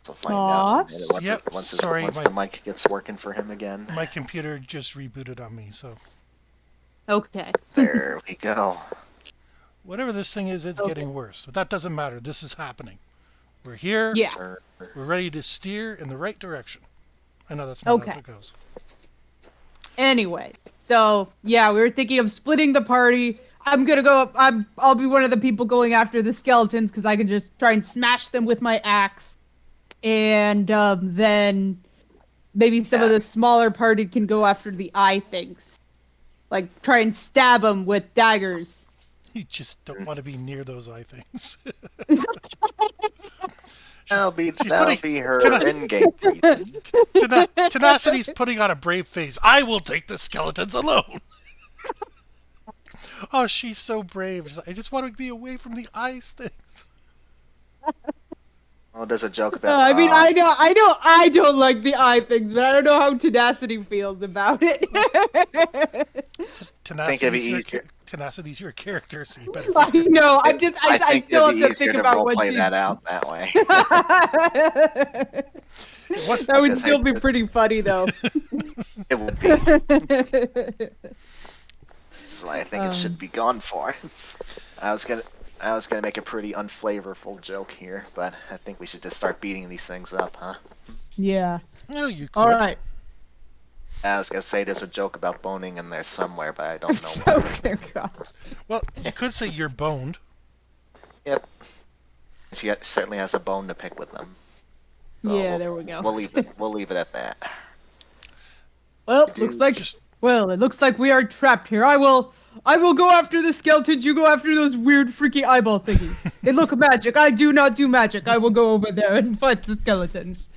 So find out Aw. once the mic gets working for him again. My computer just rebooted on me, so Okay. There we go. whatever this thing is, it's Okay. getting worse. But that doesn't matter. This is happening. We're here. Yeah. We're ready to steer in the right direction. I know that's not how Okay. it goes. Anyways, so yeah, we were thinking of splitting the party. I'm gonna go. I'll be one of the people going after the skeletons because I can just try and smash them with my axe, and then maybe some of the smaller party can go after the eye things, like try and stab them with daggers. You just don't want to be near those eye things. That'll be her Tena- end game. Tenacity's putting on a brave face. I will take the skeletons alone. Oh, she's so brave. I just want to be away from the ice things. Oh, there's a joke about. I mean, I don't like the eye things, but I don't know how Tenacity feels about it. Tenacity's your character, so you better. I know. I still have to think about what play she... that out that way. That would still be pretty funny, though. It would be. So I think it should be gone for. I was gonna make a pretty unflavorful joke here, but I think we should just start beating these things up, huh? Yeah. No, you could. All right. I was gonna say there's a joke about boning in there somewhere, but I don't know. Okay, God. Well, you could say you're boned. Yep. She certainly has a bone to pick with them. So Yeah, there we go. We'll leave it at that. Well, it looks like we are trapped here. I will go after the skeletons. You go after those weird, freaky eyeball thingies. They look magic. I do not do magic. I will go over there and fight the skeletons.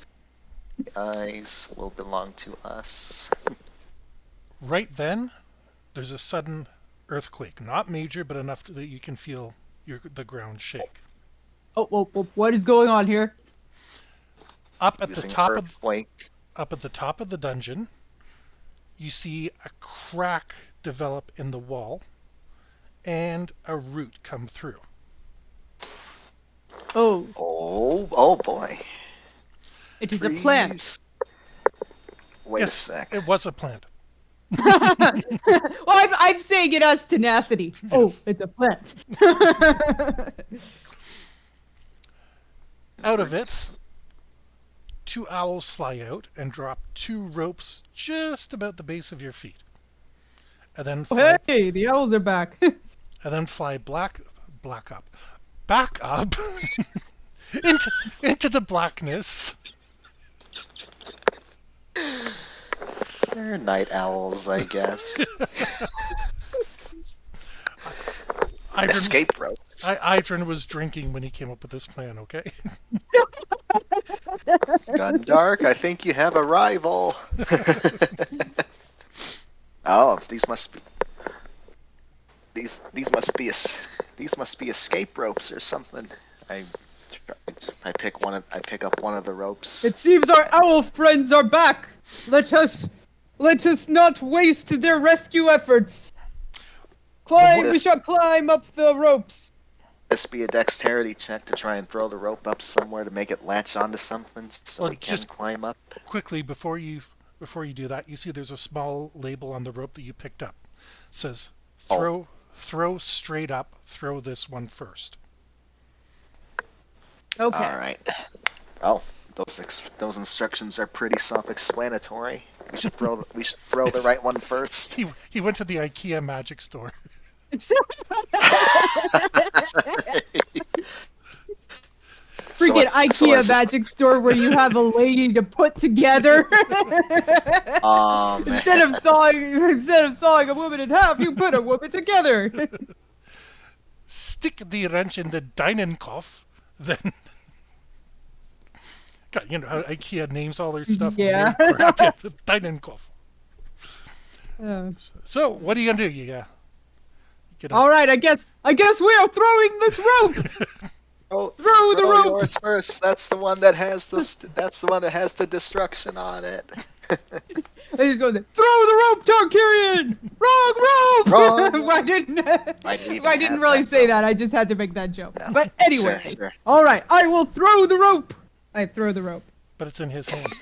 Eyes will belong to us. Right then, there's a sudden earthquake. Not major, but enough that you can feel the ground shake. Oh, what is going on here? Up at the top of the dungeon, you see a crack develop in the wall and a root come through. Oh boy. It is a plant. Wait a sec. It was a plant. Well, I'm saying it as tenacity. Yes. Oh, it's a plant. Out of it, 2 owls fly out and drop 2 ropes just about the base of your feet. And then hey, the owls are back. And then fly back up into the blackness. They're night owls, I guess. Escape ropes. Idrin was drinking when he came up with this plan, okay? Gone dark, I think you have a rival. Oh, these must be escape ropes or something. I pick up one of the ropes. It seems our owl friends are back. Let us not waste their rescue efforts. We shall climb up the ropes. This be a dexterity check to try and throw the rope up somewhere to make it latch onto something so we can climb up. Quickly, before you do that, you see there's a small label on the rope that you picked up. It says, throw straight up, throw this one first. Okay. All right. Oh, those instructions are pretty self-explanatory. We should throw the right one first. He went to the IKEA magic store. Freaking IKEA magic store where you have a lady to put together. Instead of sawing a woman in half, you put a woman together. Stick the wrench in the Dynenkopf, then. God, you know how IKEA names all their stuff. Yeah. The Dynenkopf. So, what are you gonna do? All right, I guess we are throwing this rope. Throw the rope. Yours first. That's the one that has the destruction on it. Throw the rope, Tarkarian! Wrong rope! I didn't really say that. I just had to make that joke. No. But anyway, sure. All right, I will throw the rope. I throw the rope. But it's in his hand.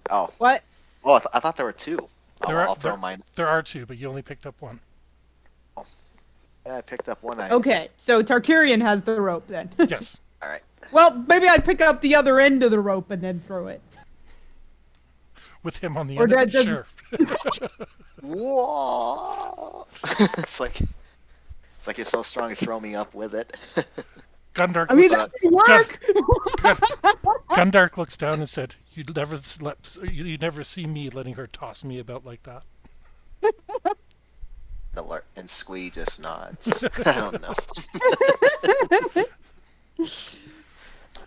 Oh. What? Oh, I thought there were two. I'll throw mine. There are two, but you only picked up one. Oh. Yeah, I picked up one. Okay, so Tarkarian has the rope then. Yes. All right. Well, maybe I'd pick up the other end of the rope and then throw it. With him on the end of it, sure. Whoa! It's like you're so strong, you throw me up with it. Gundark. I mean, that could work. Gundark looks down and said, "You never see me letting her toss me about like that." And Squee just nods. I don't know.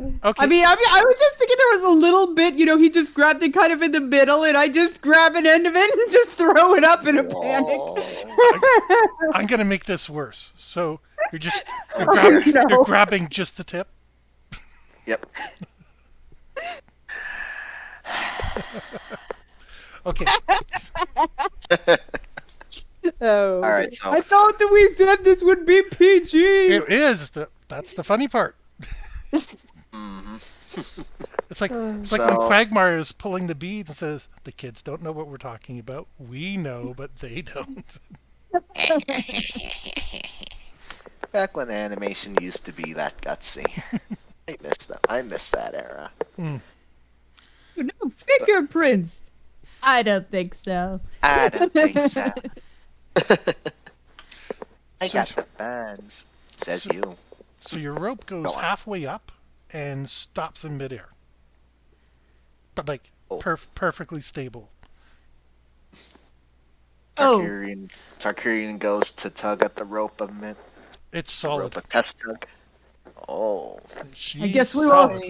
Okay. I mean, I was just thinking there was a little bit, he just grabbed it kind of in the middle, and I just grab an end of it and just throw it up in a panic. I'm gonna make this worse. So you're grabbing just the tip. Yep. Okay. Oh. All right. So I thought that we said this would be PG. It is. That's the funny part. Mm-hmm. It's like when Quagmire is pulling the beads and says, "The kids don't know what we're talking about. We know, but they don't." Back when animation used to be that gutsy. I miss that era. No fingerprints. I don't think so. I don't think so. I got the buns, says you. So your rope goes halfway up and stops in midair. But perfectly stable. Tarkarian goes to tug at the rope a minute. It's solid. A test tug. Oh. I guess we all.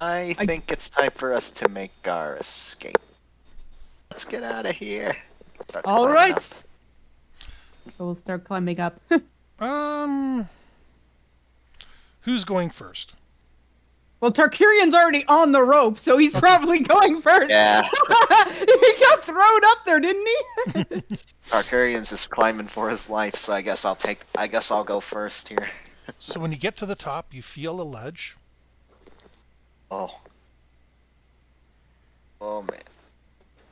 I think it's time for us to make our escape. Let's get out of here. All right. So we'll start climbing up. Who's going first? Well, Tarkarian's already on the rope, so he's probably going first. Yeah. He got thrown up there, didn't he? Tarkarian's just climbing for his life, so I guess I'll go first here. So when you get to the top, you feel a ledge. Oh. Oh man.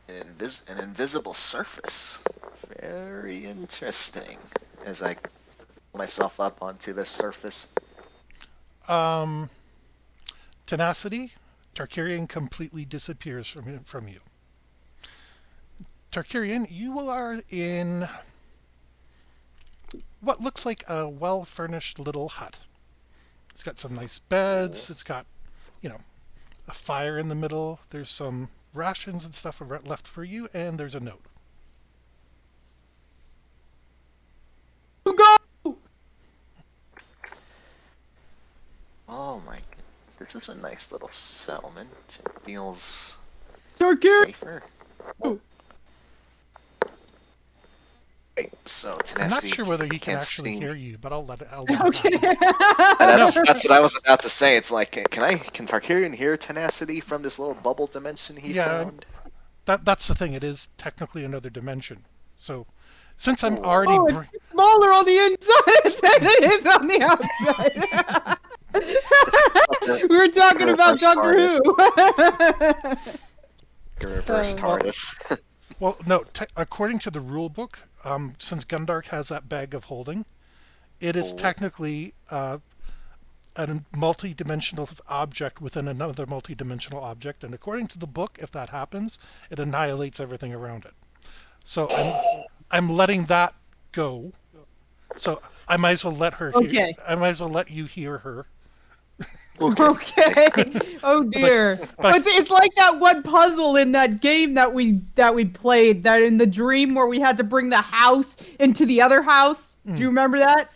An invisible surface. Very interesting. As I pull myself up onto this surface. Tenacity, Tarkarian completely disappears from you. Tarkarian, you are in what looks like a well-furnished little hut. It's got some nice beds. It's got, a fire in the middle. There's some rations and stuff left for you, and there's a note. Go! Oh my, this is a nice little settlement. It feels safer. Oh. Wait, so Tenacity, I'm not sure whether he can actually hear you, but I'll let it happen. That's what I was about to say. It's like, can Tarkarian hear Tenacity from this little bubble dimension he found? That's the thing. It is technically another dimension. So, since I'm already it's smaller on the inside than it is on the outside. We were talking about Doctor Who. Reverse TARDIS. Well, no. According to the rule book, since Gundark has that bag of holding, it is technically a multi-dimensional object within another multi-dimensional object, and according to the book, if that happens, it annihilates everything around it. So I'm letting that go. So I might as well let her. Okay. I might as well let you hear her. Okay. Oh dear. But it's like that one puzzle in that game that we played, that in the dream where we had to bring the house into the other house. Do you remember that?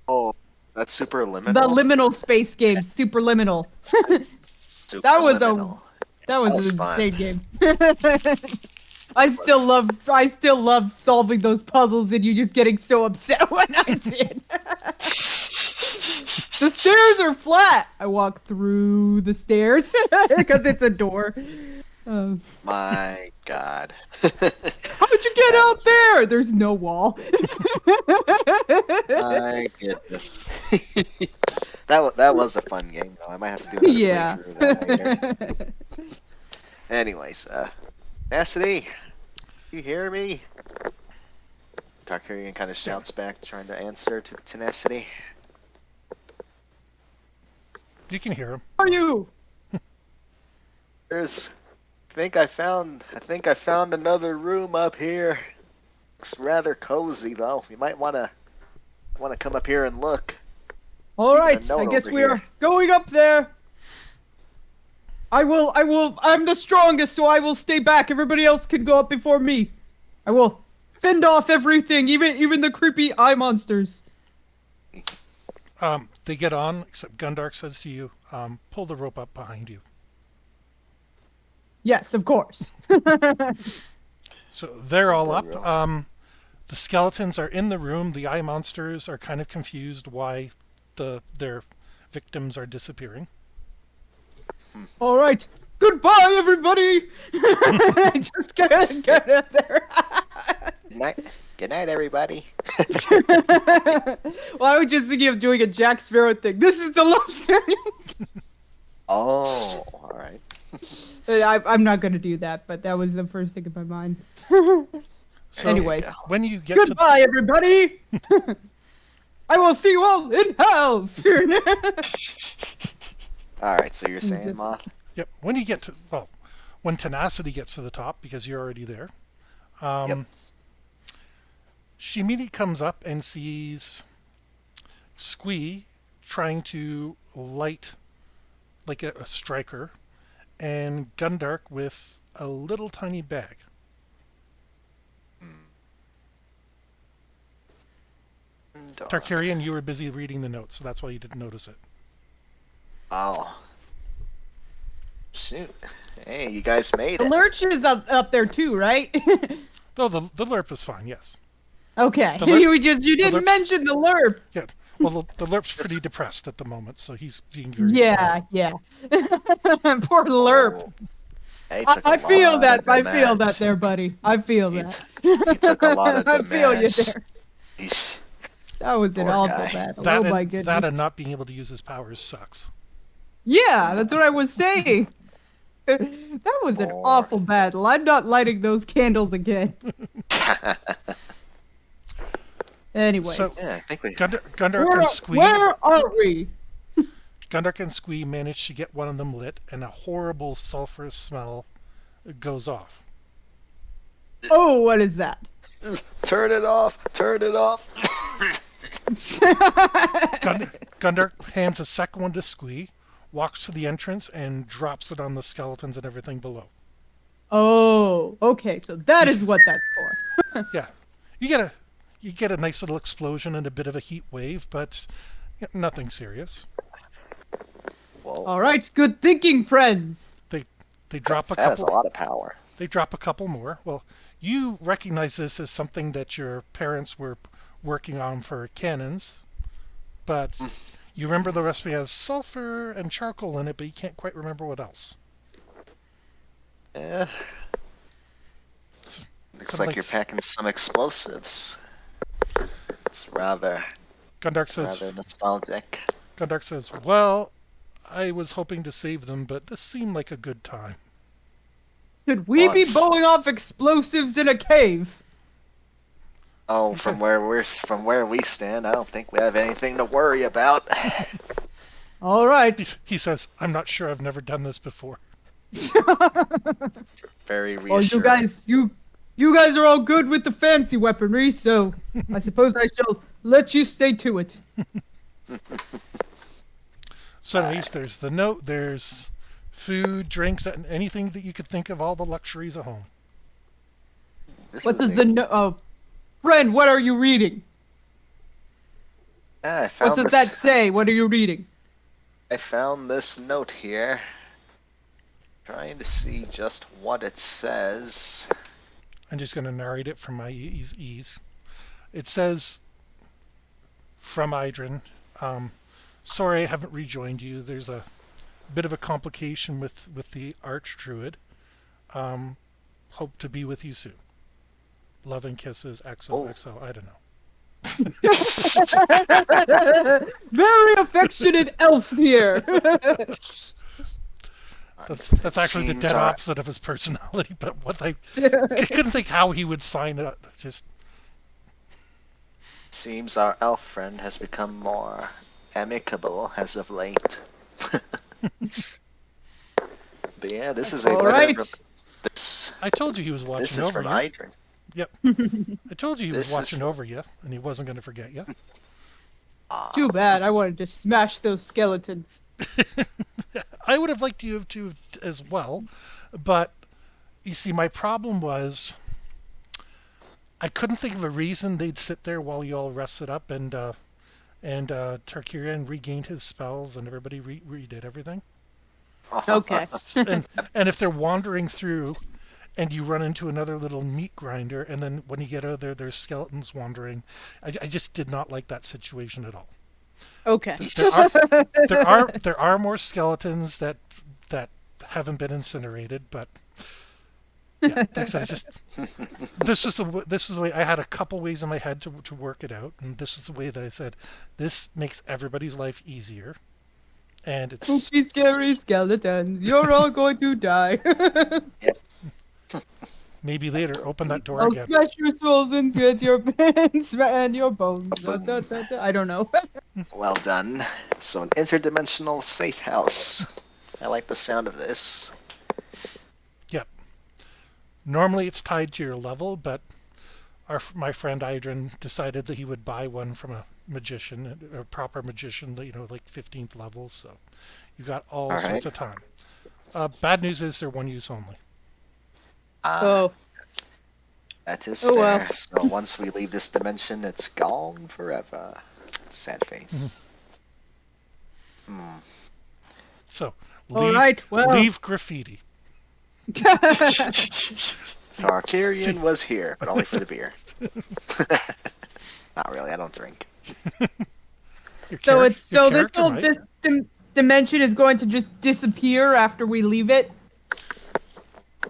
Oh, that's Superliminal. The liminal space game, Superliminal. That was an insane game. I still love solving those puzzles and you just getting so upset when I did. The stairs are flat. I walk through the stairs because it's a door. My God. How'd you get out there? There's no wall. My goodness. that was a fun game though. I might have to do another Yeah. playthrough of that later. Anyways, Tenacity, you hear me? Tarkarian kind of shouts back, trying to answer to Tenacity. You can hear him. Who are you? I think I found another room up here. Looks rather cozy though. You might wanna come up here and look. All Leaving a right, note I guess over we are here. going up there. I'm the strongest, so I will stay back. Everybody else can go up before me. I will fend off everything, even the creepy eye monsters. They get on, except Gundark says to you, pull the rope up behind you. Yes, of course. So they're all There up. we go. The skeletons are in the room. The eye monsters are kind of confused why their victims are disappearing. All right. Goodbye, everybody. I just get up there. Good night, everybody. Well, I was just thinking of doing a Jack Sparrow thing. This is the last time. Oh, all right. I'm not gonna do that, but that was the first thing in my mind. So Anyways, when you get goodbye, everybody. I will see you all in hell. All right. So you're saying, Just- Moth? yep, when you get to when Tenacity gets to the top because you're already there, Yep. she immediately comes up and sees Squee trying to light like a striker, and Gundark with a little tiny bag. Tarkarian, you were busy reading the notes, so that's why you didn't notice it. Oh. Shoot. Hey, you guys made The it. lurch is up there too, right? Oh, the lerp is fine, yes. Okay. The lurp- you didn't lurp- mention the lerp. Yeah. Well, the lerp's pretty depressed at the moment, so he's being very Yeah, yeah. Poor lerp. Oh, hey, I feel that. I feel that there, buddy. I feel that. He took a lot of I feel you damage. there. Yeesh. That was an Poor awful guy. battle. that Oh and, my goodness. that and not being able to use his powers sucks. Yeah, that's what I was saying. That was an Poor. awful battle. I'm not lighting those candles again. Anyways, So Yeah, I think we. Gundark and Squee. where are we? Gundark and Squee manage to get one of them lit, and a horrible sulfurous smell goes off. Oh, what is that? Turn it off! Turn it off! Gundark hands a second one to Squee, walks to the entrance, and drops it on the skeletons and everything below. Oh, okay. So that is what that's for. Yeah, you get a nice little explosion and a bit of a heat wave, but nothing serious. Whoa, All right, good thinking, friends. They drop a that is a couple. lot of power. They drop a couple more. Well, you recognize this as something that your parents were working on for cannons, but you remember the recipe has sulfur and charcoal in it, but you can't quite remember what else. Yeah. Looks Something like you're packing some explosives. It's rather nostalgic. Gundark says, "Well, I was hoping to save them, but this seemed like a good time." Should we be Once. blowing off explosives in a cave? Oh, from where we stand, I don't think we have anything to worry about. All right. He says, "I'm not sure. I've never done this before." Very Well, reassuring. you guys are all good with the fancy weaponry, so I suppose I shall let you stay to it. So at least there's the note. There's food, drinks, and anything that you could think of. All the luxuries of home. What does the friend? What are you reading? I What found does this. that say? What are you reading? I found this note here. Trying to see just what it says. I'm just going to narrate it from my ease. It says, from Idrin, sorry I haven't rejoined you. There's a bit of a complication with the arch druid. Hope to be with you soon. Love and kisses, XOXO, I don't know. Very affectionate elf here. That's actually the dead opposite of his personality. But what I couldn't think how he would sign it. Just seems our elf friend has become more amicable as of late. But yeah, this is a letter. Right. I told you he was watching over you. This is from Idrin. Yep. I told you he was watching over you, and he wasn't going to forget you. Too bad. I wanted to smash those skeletons. I would have liked you to as well, but you see, my problem was I couldn't think of a reason they'd sit there while you all rested up and Tarkirian regained his spells and everybody redid everything. Okay. and if they're wandering through and you run into another little meat grinder and then when you get out there there's skeletons wandering, I just did not like that situation at all. Okay. There are more skeletons that haven't been incinerated, but yeah, like I said, this was the way I had a couple ways in my head to work it out, and this is the way that I said this makes everybody's life easier. And it's spooky, scary skeletons. You're all going to die. Maybe later, open that door I'll again. smash your souls and get your and your bones. I don't know. Well done. So an interdimensional safe house. I like the sound of this. Yep. Normally it's tied to your level, but my friend Idrin decided that he would buy one from a magician, a proper magician, like 15th level. So you got all sorts of time. Bad news is they're one use only. That is fair. Well. So once we leave this dimension, it's gone forever. Sad face. So leave graffiti. Tarkirian was here, but only for the beer. Not really. I don't drink. This dimension is going to just disappear after we leave it.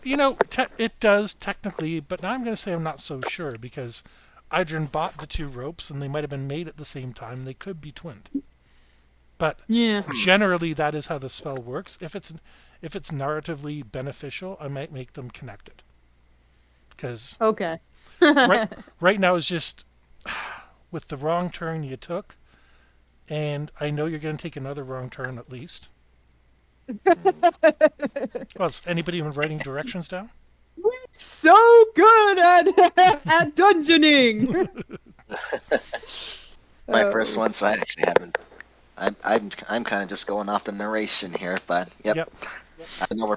It does technically, but now I'm going to say I'm not so sure because Idrin bought the two ropes and they might have been made at the same time. They could be twinned. But generally that is how the spell works. If it's narratively beneficial, I might make them connected. Because right now is just with the wrong turn you took, and I know you're going to take another wrong turn at least. Well, is anybody even writing directions down? We're so good at dungeoning. My first one, so I actually haven't. I'm kind of just going off the narration here, but yep.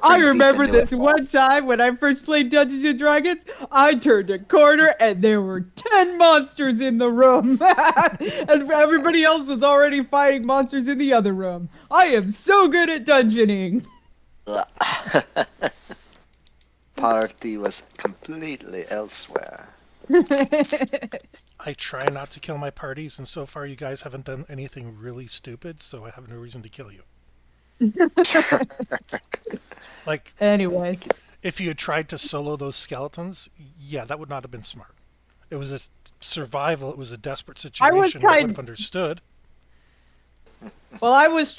I remember this one time when I first played Dungeons and Dragons. I turned a corner and there were 10 monsters in the room, and everybody else was already fighting monsters in the other room. I am so good at dungeoning. Party was completely elsewhere. I try not to kill my parties, and so far you guys haven't done anything really stupid, so I have no reason to kill you. Anyways, if you had tried to solo those skeletons, that would not have been smart. It was a survival. It was a desperate situation. I would have understood. Well, I was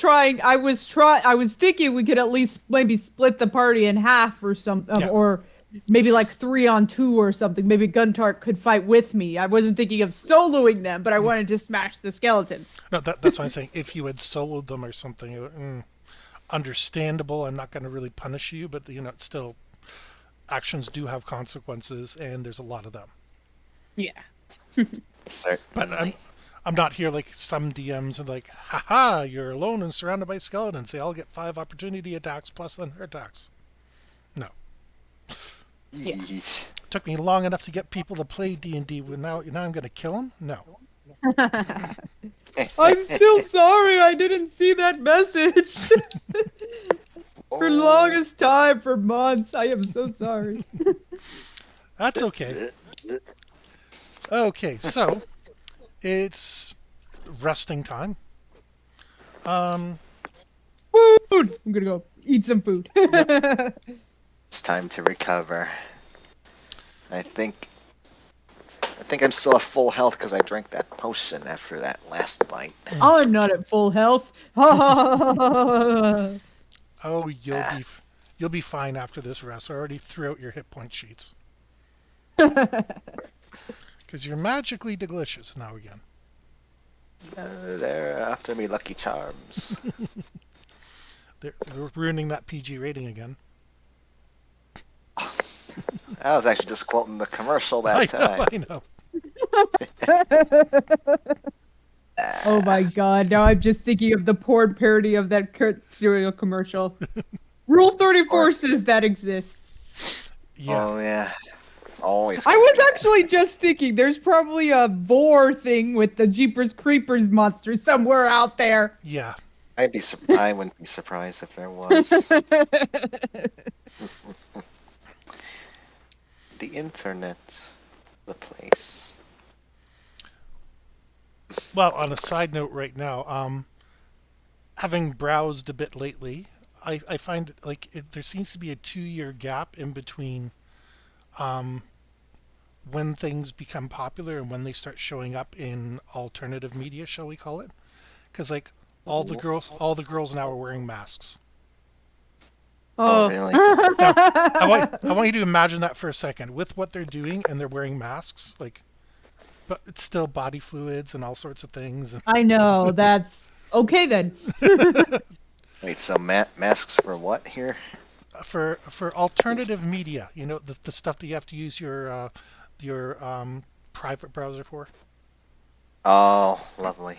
thinking we could at least maybe split the party in half or something, or maybe like 3 on 2 or something. Maybe Guntark could fight with me. I wasn't thinking of soloing them, but I wanted to smash the skeletons. No, that's what I'm saying. If you had soloed them or something, understandable. I'm not going to really punish you, but it's still, actions do have consequences, and there's a lot of them. Yeah. But I'm not here like some DMs are like, haha, you're alone and surrounded by skeletons. They all get 5 opportunity attacks plus their attacks. No. Yeah. It took me long enough to get people to play D&D. Now I'm going to kill them? No. I'm still sorry I didn't see that message. For longest time, for months. I am so sorry. That's okay. Okay, so it's resting time. Food! I'm gonna go eat some food. It's time to recover. I think think I'm still at full health because I drank that potion after that last bite. I'm not at full health. Oh, you'll be fine after this rest. I already threw out your hit point sheets. Because you're magically delicious now again. They're after me, Lucky Charms. They're ruining that PG rating again. I was actually just quoting the commercial that time. I know. Oh my god, now I'm just thinking of the porn parody of that cereal commercial. Rule 34 says that exists. Yeah. Oh yeah. It's always I was actually just thinking there's probably a vor thing with the Jeepers Creepers monster somewhere out there. Yeah. I wouldn't be surprised if there was. The internet, the place. Well, on a side note right now, having browsed a bit lately, I find like there seems to be a 2-year gap in between when things become popular and when they start showing up in alternative media, shall we call it? Because like all the girls now are wearing masks. Oh, really? Now, I want you to imagine that for a second. With what they're doing and they're wearing masks, like, but it's still body fluids and all sorts of things. I know, that's okay then. Wait, so masks for what here? For alternative media, you know, the stuff that you have to use your private browser for. Oh, lovely.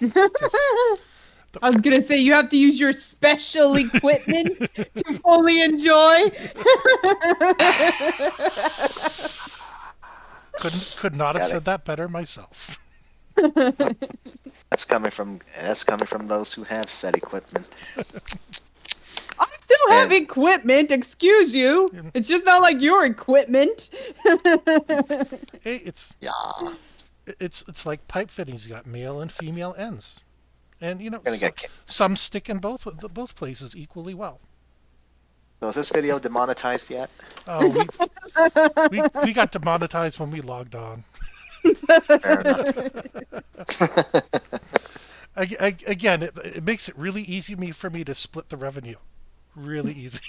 I was gonna say you have to use your special equipment to fully enjoy. Could not have said that better myself. That's coming from those who have said equipment. I still have equipment, excuse you. It's just not like your equipment. Hey, it's like pipe fittings. You got male and female ends. And you know, some stick in both places equally well. So is this video demonetized yet? Oh, we got demonetized when we logged on. Fair enough. Again, it makes it really easy for me to split the revenue. Really easy.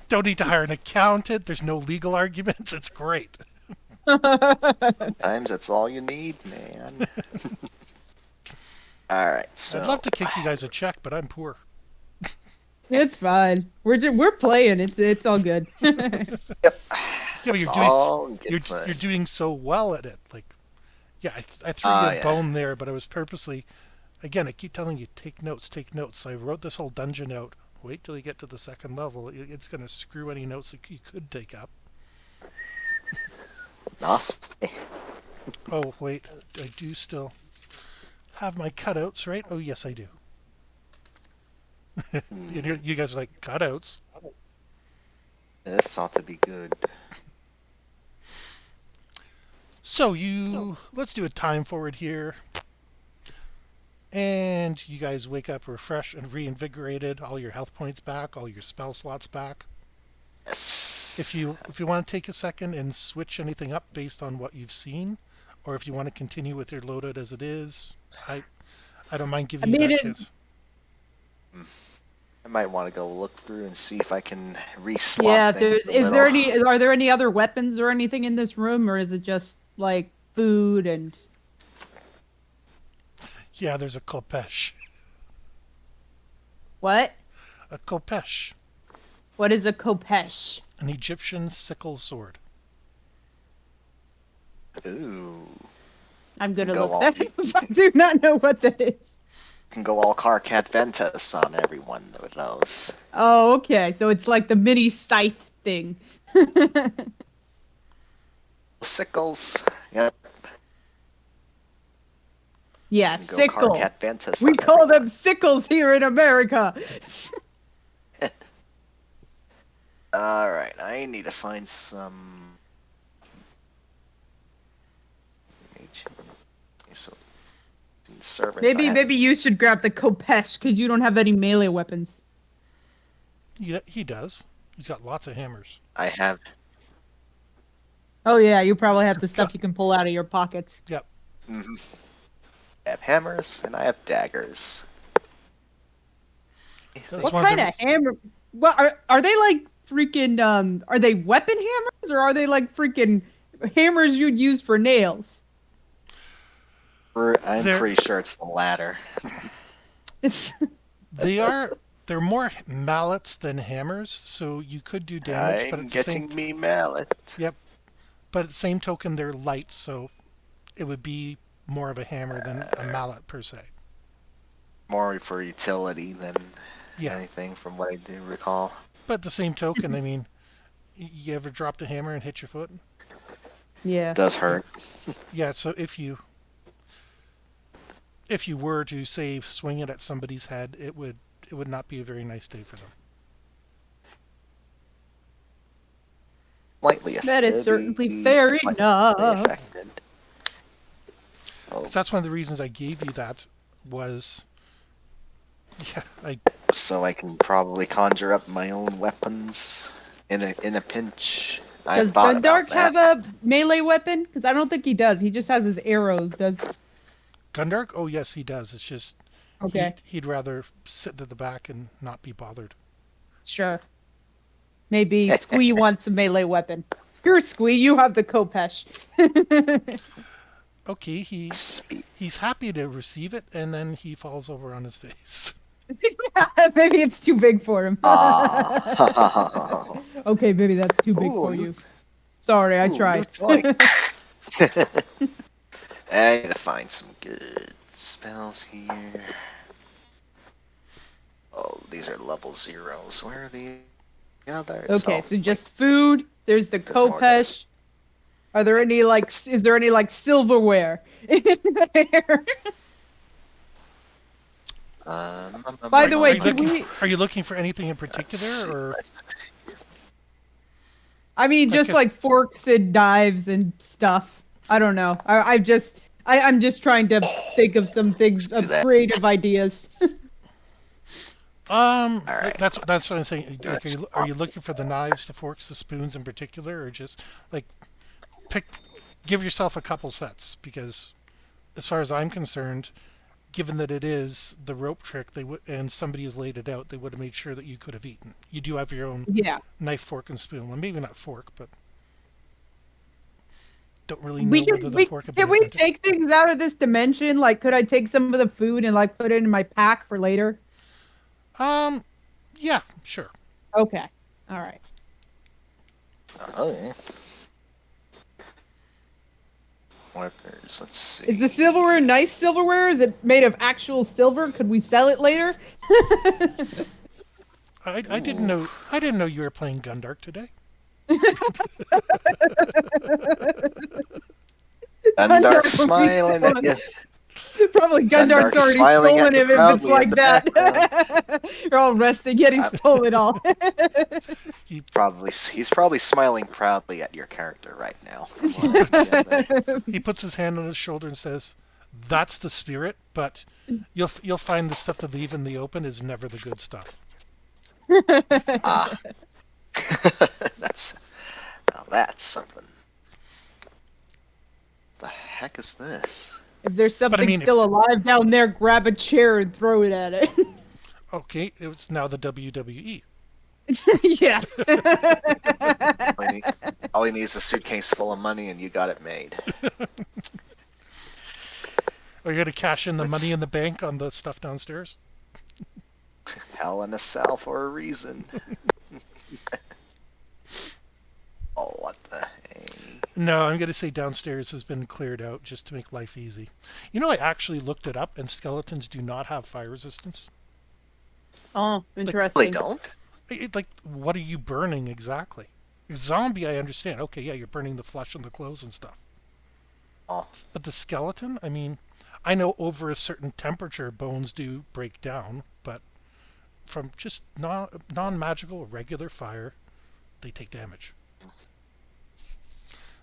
Don't need to hire an accountant. There's no legal arguments. It's great. Sometimes that's all you need, man. All right, so I'd love to kick you guys a check, but I'm poor. It's fine. We're playing. It's all good. Yep. Yeah, but you're doing so well at it. Like, yeah, I threw you a bone there, but I was purposely. Again, I keep telling you, take notes, take notes. So I wrote this whole dungeon out. Wait till you get to the second level. It's going to screw any notes that you could take up. Nasty. Oh, wait. I do still have my cutouts, right? Oh, yes, I do. You guys are like, cutouts? This ought to be good. So let's do a time forward here. And you guys wake up refreshed and reinvigorated, all your health points back, all your spell slots back. Yes. If you want to take a second and switch anything up based on what you've seen, or if you want to continue with your loadout as it is, I don't mind giving you that chance. I might want to go look through and see if I can re-slot things. Are there any other weapons or anything in this room, or is it just like food and? Yeah, there's a kopesh. What? A kopesh. What is a kopesh? An Egyptian sickle sword. Ooh. I'm gonna look that up. I do not know what that is. Can go all Carcat Ventus on everyone with those. Oh, okay. So it's like the mini scythe thing. Sickles. Yep. Yeah, sickle. Ventus we call them sickles here in America. All right, I need to find some. Maybe you should grab the kopesh because you don't have any melee weapons. Yeah, he does. He's got lots of hammers. I have. Oh yeah, you probably have the stuff you can pull out of your pockets. Yep. Mm-hmm. I have hammers and I have daggers. What kind of hammer? What are they like freaking? Are they weapon hammers or are they like freaking hammers you'd use for nails? I'm pretty sure it's the latter. It's they're more mallets than hammers, so you could do damage. But I'm at the getting same, me mallet. Yep. But at the same token, they're light, so it would be more of a hammer than a mallet per se. More for utility than anything, from what I do recall. But at the same token, I mean, you ever dropped a hammer and hit your foot? Yeah. It does hurt. Yeah. So if you were to say swing it at somebody's head, it would not be a very nice day for them. Slightly that is certainly fair enough. Oh. That's one of the reasons I gave you that was, so I can probably conjure up my own weapons in a pinch. Does Gundark have a melee weapon? Because I don't think he does. He just has his arrows. Does Gundark? Oh yes, he does. It's just okay. He'd rather sit at the back and not be bothered. Sure. Maybe Squee wants a melee weapon. Here, Squee, you have the Kopesh. Okay, he's happy to receive it, and then he falls over on his face. Yeah, maybe it's too big for him. Okay, maybe that's too big for you. Sorry, I tried. I gotta find some good spells here. Oh, these are level 0s. Where are the others? Okay, so just food. There's the Kopesh. Are there any is there any silverware in there? By the way, are you looking for anything in particular, or? I mean, just like forks and knives and stuff. I don't know. I'm just trying to think of some things, of creative ideas. Right. That's what I'm saying. Are you looking for the knives, the forks, the spoons in particular, or just like give yourself a couple sets? Because as far as I'm concerned, given that it is the rope trick, and somebody has laid it out, they would have made sure that you could have eaten. You do have your own knife, fork, and spoon. Well, maybe not fork, but don't really know whether the fork. Can we take things out of this dimension? Like, could I take some of the food and put it in my pack for later? Yeah, sure. Okay. All right. Okay. Workers, let's see. Is the silverware nice silverware? Is it made of actual silver? Could we sell it later? I didn't know you were playing Gundark today. Gundark smiling at you. Probably Gundark's already stolen him if it's like that. You're all resting, yet he stole it all. He's probably smiling proudly at your character right now. He puts his hand on his shoulder and says, "That's the spirit, but you'll find the stuff to leave in the open is never the good stuff." That's something. The heck is this? If there's something still alive down there, grab a chair and throw it at it. Okay, it's now the WWE. Yes. All he needs is a suitcase full of money, and you got it made. Are you going to cash in the money in the bank on the stuff downstairs? Hell in a cell for a reason. Oh, what the heck? No, I'm going to say downstairs has been cleared out just to make life easy. You know, I actually looked it up, and skeletons do not have fire resistance. Oh, interesting. They don't? What are you burning exactly? Zombie, I understand. Okay, yeah, you're burning the flesh and the clothes and stuff. Oh. But the skeleton, I mean, I know over a certain temperature bones do break down, but from just non-magical, regular fire, they take damage.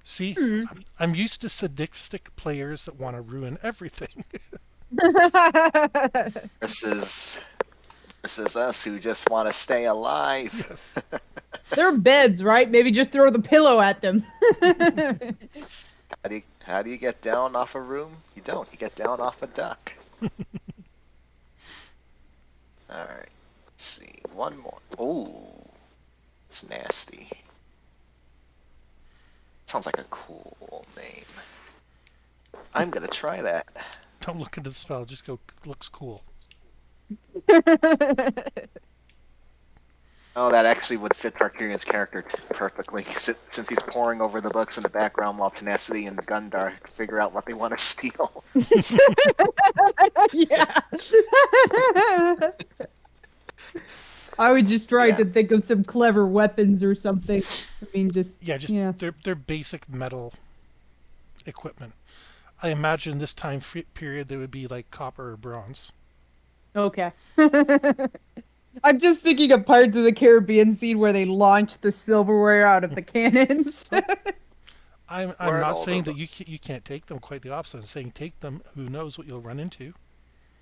See, I'm used to sadistic players that want to ruin everything. This is us who just want to stay alive. Yes. They're beds, right? Maybe just throw the pillow at them. How do you get down off a room? You don't. You get down off a duck. All right. Let's see. One more. Oh, it's nasty. Sounds like a cool name. I'm gonna try that. Don't look at the spell. Just go. Looks cool. Oh, that actually would fit Tarkirian's character perfectly, since he's poring over the books in the background while Tenacity and Gundar figure out what they want to steal. Yeah. I would just try to think of some clever weapons or something. I mean, just they're basic metal equipment. I imagine this time period they would be like copper or bronze. Okay. I'm just thinking of Pirates of the Caribbean scene where they launch the silverware out of the cannons. I'm not saying that you can't take them. Quite the opposite. I'm saying take them. Who knows what you'll run into?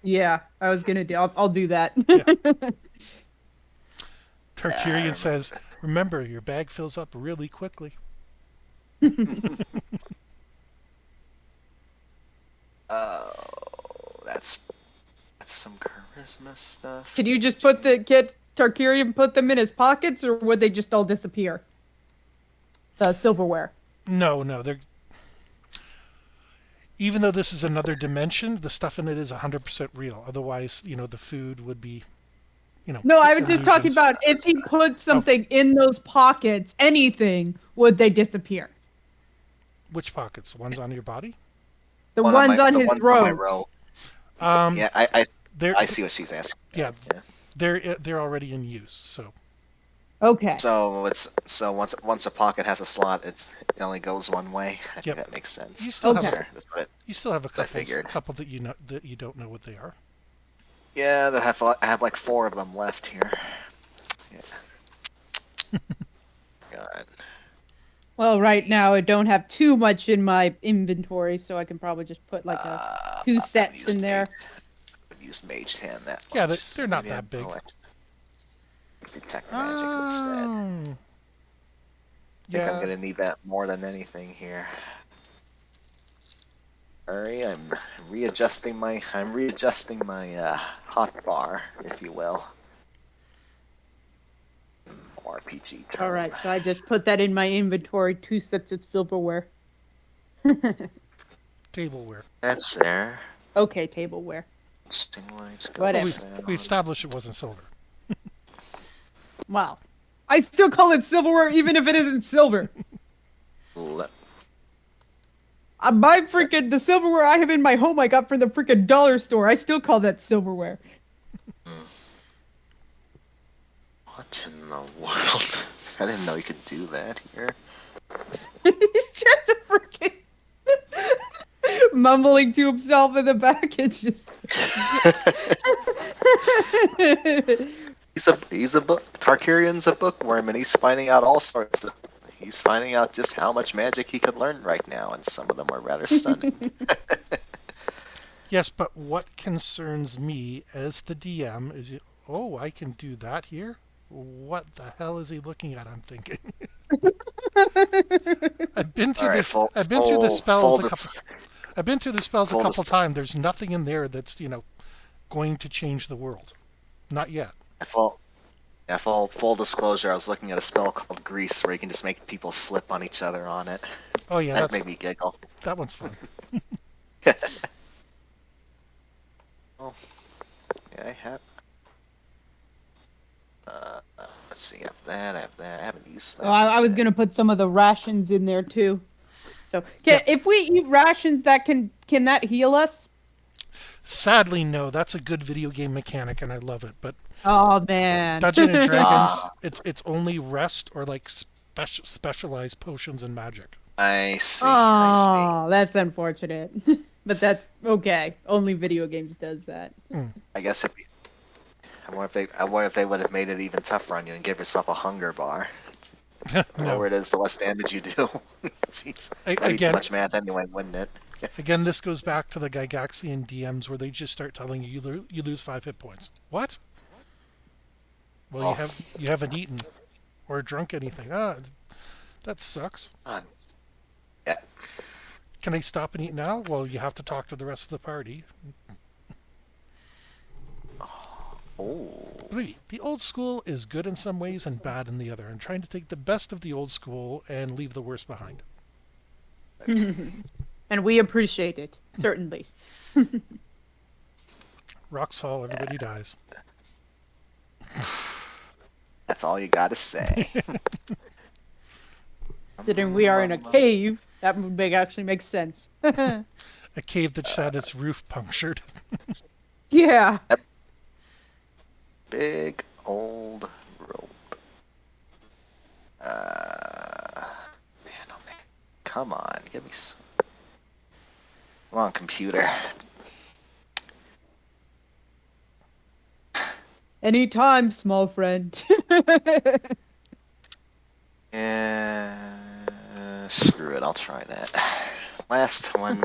Yeah, I was gonna do. I'll do that. Yeah. Tarkirian says, "Remember, your bag fills up really quickly." Oh, that's some charisma stuff. Can you just get Tarkirian put them in his pockets, or would they just all disappear? The silverware. No, they're. Even though this is another dimension, the stuff in it is 100% real. Otherwise, the food would be, No, I was just talking about if he put something in those pockets, anything, would they disappear? Which pockets? The ones on your body? The ones on his robes. Yeah, I see what she's asking. Yeah. They're already in use. So. Okay. So once a pocket has a slot, it only goes one way. I think that makes sense. You still you still have a couple that you don't know what they are. Yeah, I have like 4 of them left here. Yeah. God. Well, right now I don't have too much in my inventory, so I can probably just put like 2 sets in there. I've used Mage Hand that much. Yeah, they're not that big. Detect magic instead. I think I'm gonna need that more than anything here. Hurry! I'm readjusting my hot bar, if you will. RPG term. All right, so I just put that in my inventory. 2 sets of silverware. Tableware. That's there. Okay, tableware. Whatever. We established it wasn't silver. Wow. I still call it silverware even if it isn't silver. The silverware I have in my home I got from the freaking dollar store. I still call that silverware. What in the world? I didn't know you could do that here. Just a freaking mumbling to himself in the back. It's just He's a book. Tarkirian's a bookworm, and he's finding out all sorts of. He's finding out just how much magic he could learn right now, and some of them are rather stunning. Yes, but what concerns me as the DM is, I can do that here? What the hell is he looking at? I'm thinking. I've been through the spells a couple times. There's nothing in there that's going to change the world. Not yet. Full disclosure, I was looking at a spell called Grease, where you can just make people slip on each other on it. Oh yeah, that made me giggle. That one's fun. Well, yeah, I have. Let's see, I have that. I haven't used that. Oh, I was gonna put some of the rations in there too. So, if we eat rations, can that heal us? Sadly, no. That's a good video game mechanic, and I love it. But oh man, Dungeons and Dragons, it's only rest or like specialized potions and magic. I see. Oh, that's unfortunate. But that's okay. Only video games does that. I guess I wonder if they would have made it even tougher on you and give yourself a hunger bar. The lower it is, the less damage you do. Jeez, that'd be too much math anyway, wouldn't it? Again, this goes back to the Gygaxian DMs where they just start telling you you lose 5 hit points. What? Well, you haven't eaten. or drunk anything. That sucks. Yeah. Can I stop and eat now? Well, you have to talk to the rest of the party. Oh. Believe me, the old school is good in some ways and bad in the other. I'm trying to take the best of the old school and leave the worst behind. And we appreciate it, certainly. Rocks fall, everybody dies. That's all you gotta say. Considering we are in a cave, that would actually make sense. A cave that just had its roof punctured. Yeah. Yep. Big old rope. Man, oh man. Come on, give me some. Come on, computer. Anytime, small friend. Screw it, I'll try that. Last one.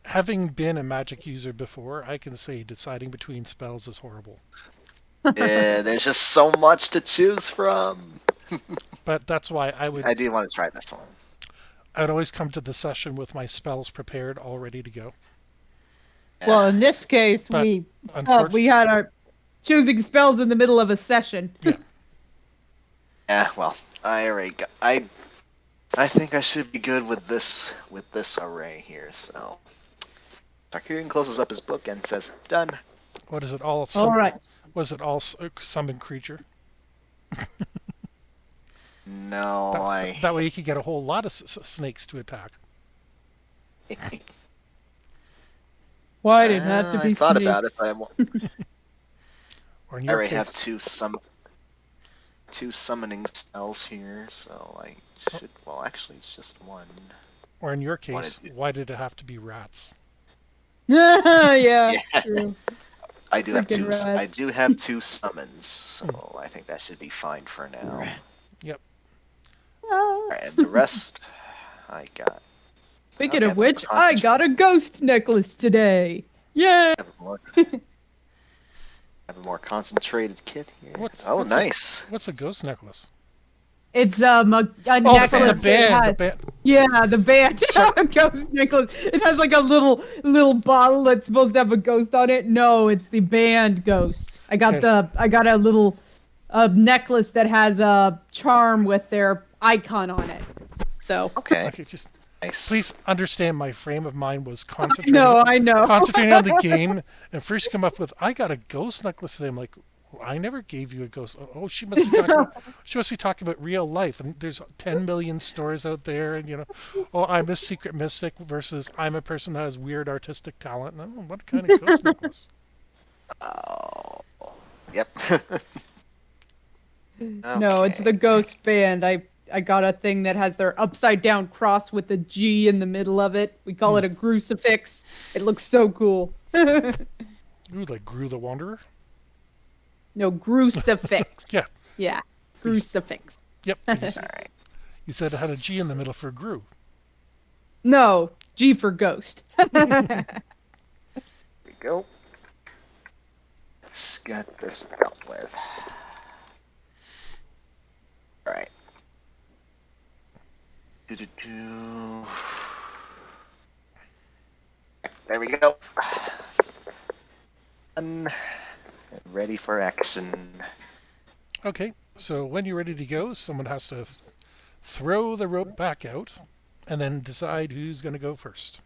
Having been a magic user before, I can say deciding between spells is horrible. There's just so much to choose from. But that's why I do want to try this one. I would always come to the session with my spells prepared, all ready to go. Well, in this case, But we had our choosing spells in the middle of a session. Yeah. Yeah, well, I already got, I think I should be good with this array here, so. Tarkirian closes up his book and says, done. What is it all? All right. Was it all summon creature? No, That way you could get a whole lot of snakes to attack. Why did it have to be I thought snakes? about it, but Or in I your already have case, two summoning spells here, so I should. Well, actually, it's just one. or in your case, why did it have to be rats? Yeah, true. I do have Freaking two. I rats. do have two summons, so I think that should be fine for now. Yep. All right, and the rest, I got. Speaking Okay, of which, I got a ghost necklace today. Yay! Have a more concentrated kit here. What's nice. What's a ghost necklace? It's a Oh, necklace. the band. That has, Yeah, the band. A ghost necklace. It has like a little bottle that's supposed to have a ghost on it. No, it's the band ghost. I got a little necklace that has a charm with their icon on it. So. Okay. Just nice. please understand my frame of mind was concentrating. I know. Concentrating on the game, and first come up with, I got a ghost necklace today. I'm like, I never gave you a ghost. Oh, she must be talking about real life. And there's 10 million stores out there, and oh, I'm a secret mystic versus I'm a person that has weird artistic talent. And, what kind of ghost necklace? Oh, yep. No, it's the ghost band. I got a thing that has their upside down cross with a G in the middle of it. We call it a crucifix. It looks so cool. Ooh, like Gru the Wanderer? No, crucifix. Yeah. Yeah, crucifix. Yep. All right. You said it had a G in the middle for Gru. No, G for ghost. Here we go. Let's get this dealt with. All right. There we go. Done. Ready for action. Okay, so when you're ready to go, someone has to throw the rope back out and then decide who's going to go first.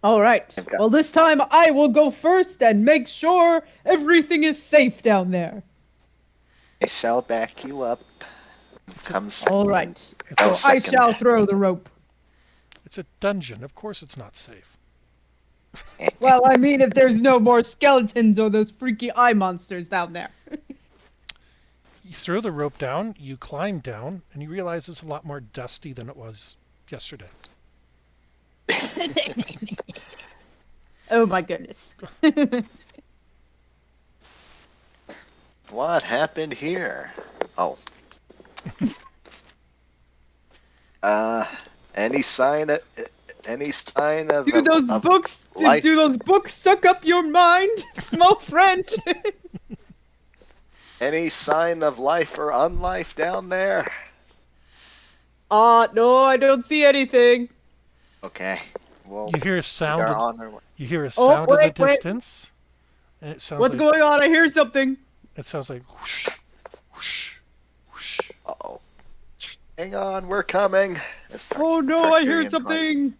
All right. Well, this time I will go first and make sure everything is safe down there. I shall back you up. Come second. All right. Go So I second. shall throw the rope. It's a dungeon. Of course it's not safe. Well, I mean, if there's no more skeletons or those freaky eye monsters down there. You throw the rope down, you climb down, and you realize it's a lot more dusty than it was yesterday. Oh my goodness. What happened here? Oh. Any sign of Do those books do those books suck up your mind, small friend? Any sign of life or unlife down there? No, I don't see anything. Okay. Well, You hear a we sound are of on our way. you hear a Oh, sound in the wait. distance, and it sounds What's like going on? I hear something. whoosh, whoosh, whoosh. Uh-oh. Hang on, we're coming. As Oh no, I hear Tarkarian something.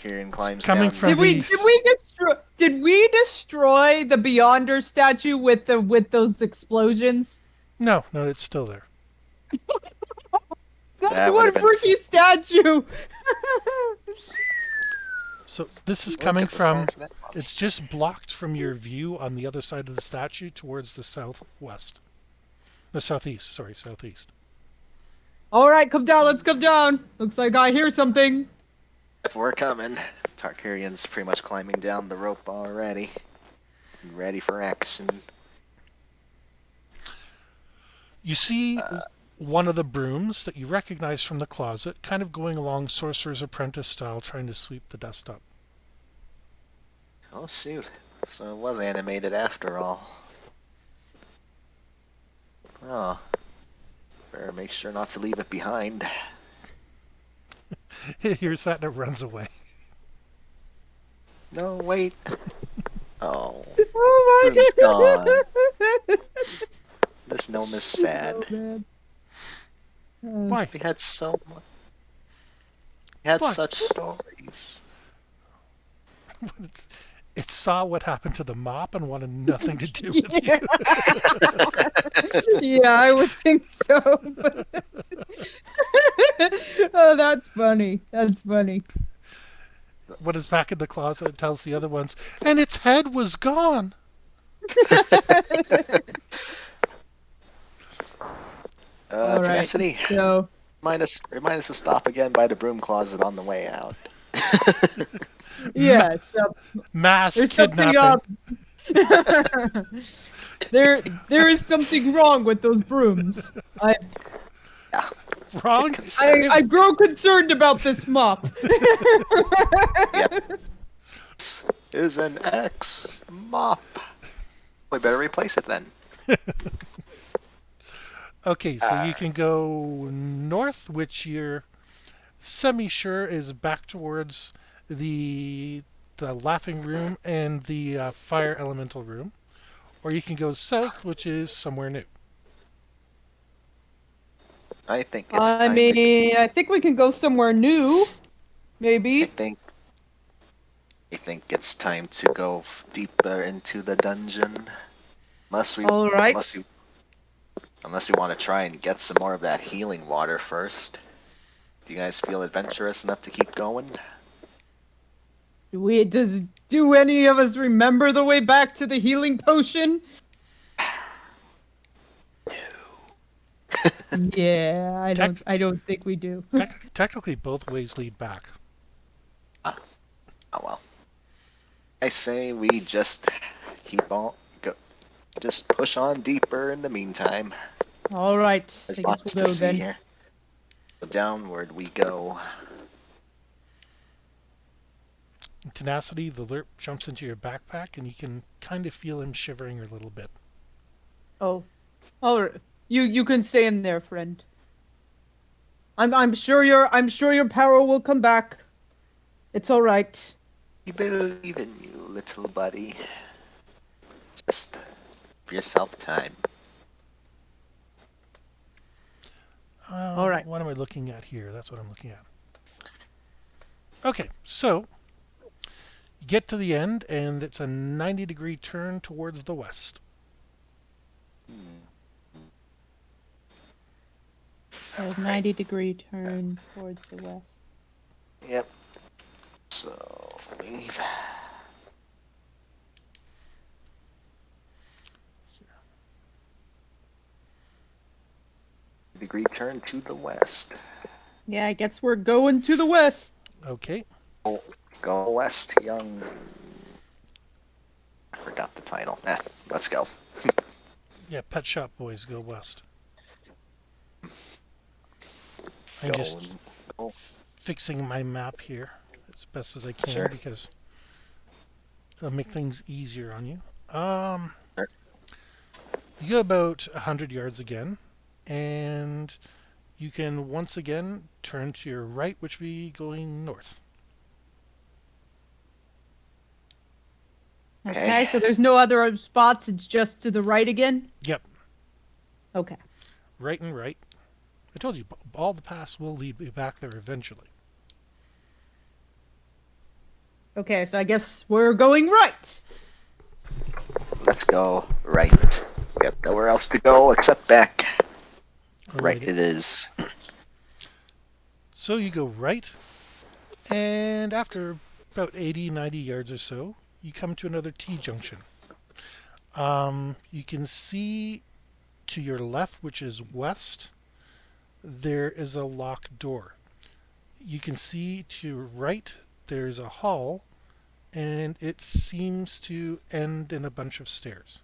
It's climbs coming down. from Did we destroy the Beyonder statue with those explosions? No, it's still there. That's That would one have been. freaky statue. So this is Look coming at the from. size of that monster. It's just blocked from your view on the other side of the statue towards the southwest. The southeast, sorry, southeast. All right, come down. Let's come down. Looks like I hear something. We're coming. Tarkarian's pretty much climbing down the rope already. Ready for action. You see one of the brooms that you recognize from the closet, kind of going along Sorcerer's Apprentice style, trying to sweep the dust up. Oh shoot. So it was animated after all. Oh. Better make sure not to leave it behind. It hears that and it runs away. No, wait. Oh. Oh Room's gone. my god. This gnome is sad. Oh, man. Why? We had so much. We had What? such stories. It saw what happened to the mop and wanted nothing to do with Yeah. you. Yeah, I would think so. Oh, that's funny. That's funny. When it's back in the closet, it tells the other ones, and its head was gone. All right. Tenacity. So, Remind us to stop again by the broom closet on the way out. yeah, so Mass there's something kidnapping. up. There is something wrong with those brooms. Yeah. Wrong? I grow concerned about this mop. Yep. This is an X mop. We better replace it then. Okay, so you can go north, which you're semi-sure is back towards the laughing room and the fire elemental room. Or you can go south, which is somewhere new. I think it's time I think we can go somewhere new. I Maybe. think it's time to go deeper into the dungeon. All right. Unless we want to try and get some more of that healing water first. Do you guys feel adventurous enough to keep going? Do any of us remember the way back to the healing potion? Yeah, I don't think we do. Technically, both ways lead back. Oh well. I say we just keep on just push on deeper in the meantime. All right. There's I lots guess to we'll go see then. here. So downward we go. Tenacity, the lerp jumps into your backpack, and you can kind of feel him shivering a little bit. Oh, you can stay in there, friend. I'm sure your power will come back. It's all right. We believe in you, little buddy. Just give yourself time. All right. What am I looking at here? That's what I'm looking at. Okay, so you get to the end, and it's a 90-degree turn towards the west. A 90-degree turn towards the west. Yep. So leave. Degree turn to the west. Yeah, I guess we're going to the west. Okay. Go west, young. I forgot the title. Let's go. Yeah, Pet Shop Boys go west. I'm just fixing my map here as best as I can because it'll make things easier on you. Sure. You go about 100 yards again, and you can once again turn to your right, which will be going north. Okay, so there's no other spots. It's just to the right again? Yep. Okay. Right and right. I told you, all the paths will lead you back there eventually. Okay, so I guess we're going right. Let's go right. We have nowhere else to go except back. Alrighty. Right it is. So you go right, and after about 80, 90 yards or so, you come to another T-junction. You can see to your left, which is west, there is a locked door. You can see to your right, there's a hall, and it seems to end in a bunch of stairs.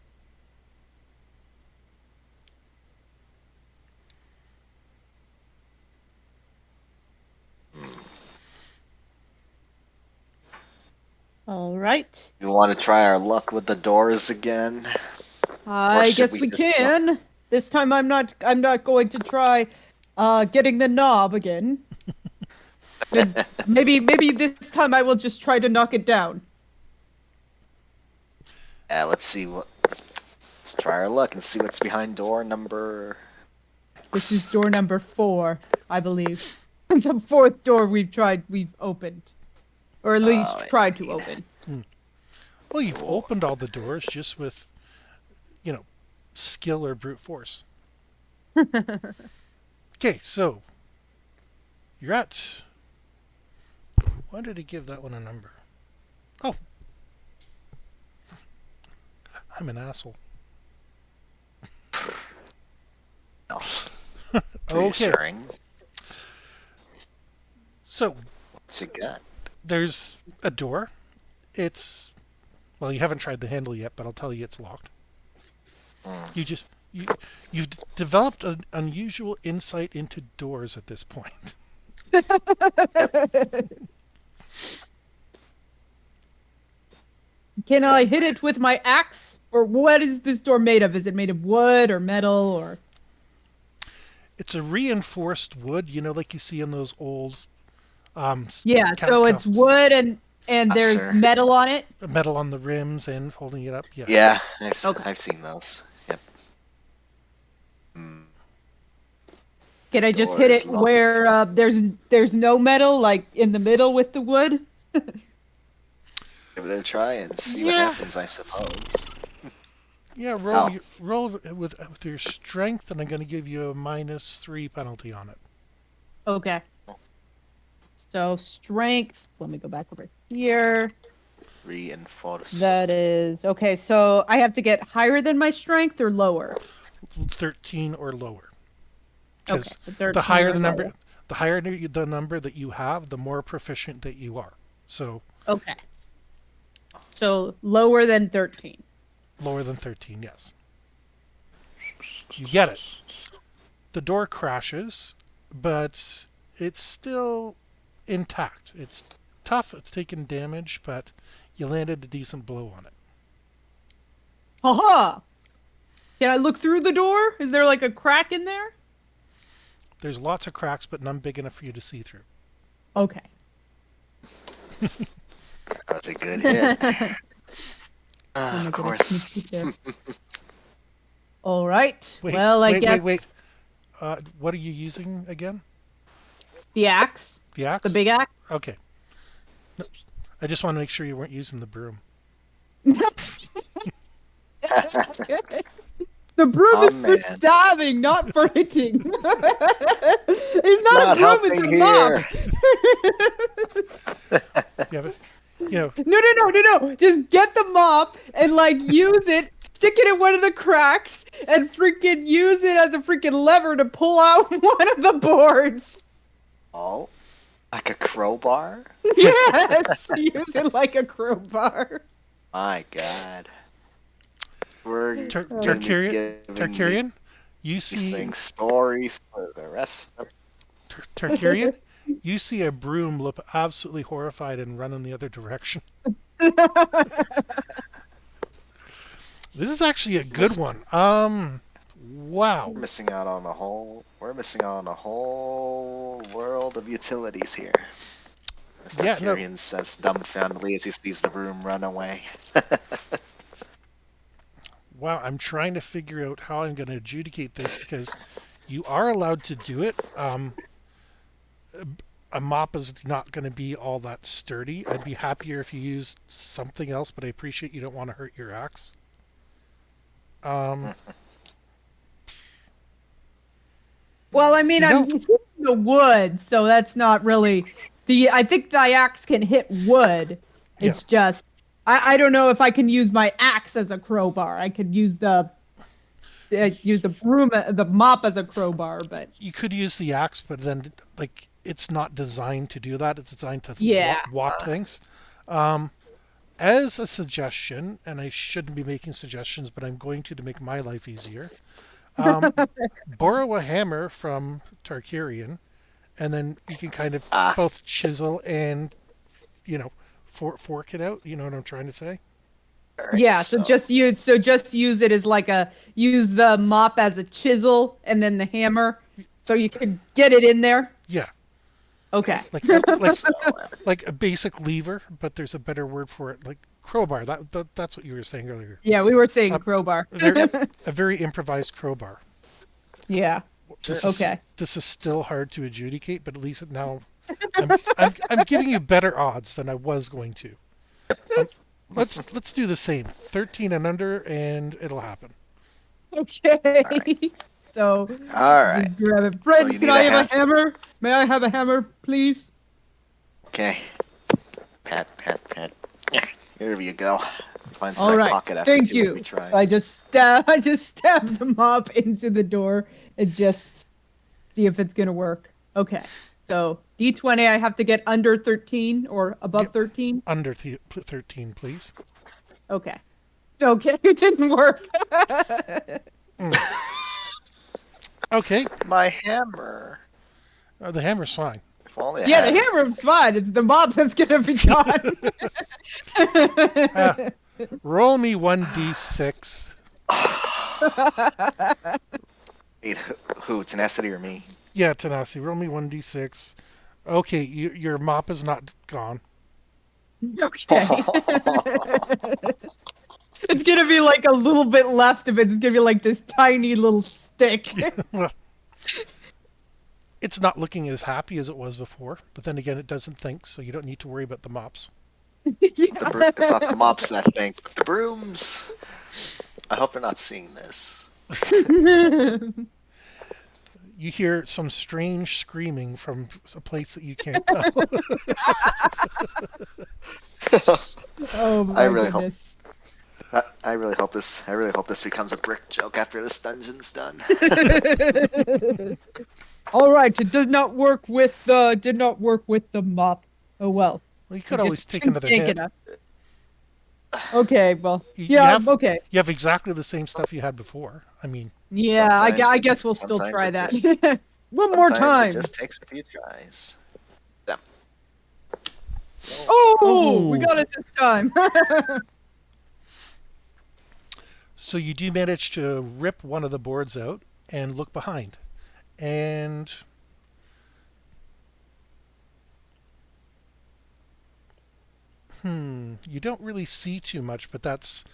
All right. You want to try our luck with the doors again? I should guess we we just can. This time I'm not going to try getting the knob again. maybe this time I will just try to knock it down. Let's see what. Let's try our luck and see what's behind door number. This is door number 4, I believe. It's the 4th door we've opened. Or at least tried to open. Well, you've opened all the doors just with, skill or brute force. Okay, so you're at. Why did he give that one a number? Oh, I'm an asshole. No. Okay, Reassuring. so What's you got? there's a door. It's you haven't tried the handle yet, but I'll tell you it's locked. You've developed an unusual insight into doors at this point. Can I hit it with my axe? Or what is this door made of? Is it made of wood or metal or? It's a reinforced wood, like you see in those old. Yeah, so it's wood and there's metal on it. Metal on the rims and holding it up. Yeah. Yeah, I've seen those. Yep. Can I just hit it where there's no metal, like in the middle with the wood? Give it a try and see what happens, I suppose. Yeah, roll with your strength, and I'm going to give you a -3 penalty on it. Okay. So strength. Let me go back over here. Reinforce. That is okay. So I have to get higher than my strength or lower. 13 or lower. Okay, Because so 13 the higher the lower. number, the higher the number that you have, the more proficient that you are. So. Okay. So lower than 13. Lower than 13, yes. You get it. The door crashes, but it's still intact. It's tough, it's taken damage, but you landed a decent blow on it. Haha! Can I look through the door? Is there like a crack in there? There's lots of cracks, but none big enough for you to see through. Okay. That was a good hit. Of course. All right. Wait, I guess. Wait. What are you using again? The axe. The axe? The big axe. Okay. No, I just want to make sure you weren't using the broom. The broom is for stabbing, not for hitting. It's not a broom, it's a mop. Yeah, but No. Just get the mop and use it, stick it in one of the cracks, and freaking use it as a freaking lever to pull out one of the boards. Oh, like a crowbar? Yes, use it like a crowbar. My God. We're Terkarian, you see stories for the rest of Terkarian, you see a broom look absolutely horrified and run in the other direction. This is actually a good one. Wow. We're missing out on a whole. We're missing out on a whole world of utilities here. Mr. Yeah, no. Kyrian says dumbfoundedly as he sees the room run away. Wow, I'm trying to figure out how I'm going to adjudicate this because you are allowed to do it. A mop is not going to be all that sturdy. I'd be happier if you used something else, but I appreciate you don't want to hurt your axe. Um, Well, I mean, You know- I'm using the wood, so that's not really the. I think the axe can hit wood. It's just I don't know if I can use my axe as a crowbar. I could use the broom, the mop as a crowbar, but you could use the axe, but then like it's not designed to do that. It's designed to Yeah. whop things. As a suggestion, and I shouldn't be making suggestions, but I'm going to make my life easier. Borrow a hammer from Tarkirian, and then you can kind of both chisel and, fork it out. You know what I'm trying to say? Alright, yeah. So just use it as like use the mop as a chisel and then the hammer, so you can get it in there. Yeah, Okay. like a basic lever, but there's a better word for it, like crowbar. That's what you were saying earlier. Yeah, we were saying crowbar. A very improvised crowbar. Yeah. Okay. This is still hard to adjudicate, but at least now I'm giving you better odds than I was going to. Let's do the same. 13 and under, and it'll happen. Okay. Alright. So. Alright. Grab it. So Fred, you can need I a have a hammer? May I have a hammer, please? Okay. Pat. Yeah, here you go. Finds the All right right. pocket after Thank 2 you. or 3 tries. So I just stab the mop into the door and just see if it's gonna work. Okay. So D20, I have to get under 13 or above 13. Under 13, please. Okay. Okay, it didn't work. Okay. My hammer. The hammer's fine. If only I Yeah, had the hammer's fine. It's the mop that's gonna be gone. Roll me 1d6. Wait, who? Tenacity or me? Yeah, Tenacity. Roll me 1d6. Okay, your mop is not gone. Okay. It's gonna be like a little bit left of it. It's gonna be like this tiny little stick. It's not looking as happy as it was before, but then again, it doesn't think, so you don't need to worry about the mops. It's not the mops that think, but the brooms. I hope they're not seeing this. You hear some strange screaming from a place that you can't tell. Oh my I really goodness. I really hope this becomes a brick joke after this dungeon's done. All right, it did not work with the mop. Oh well. Well, you could always take another tank hit. enough. Okay, well, okay. You have exactly the same stuff you had before. I mean, Yeah, I guess we'll still try that. One more time. It just takes a few tries. Yeah. Oh, we got it this time. So you do manage to rip one of the boards out and look behind. And you don't really see too much, but that's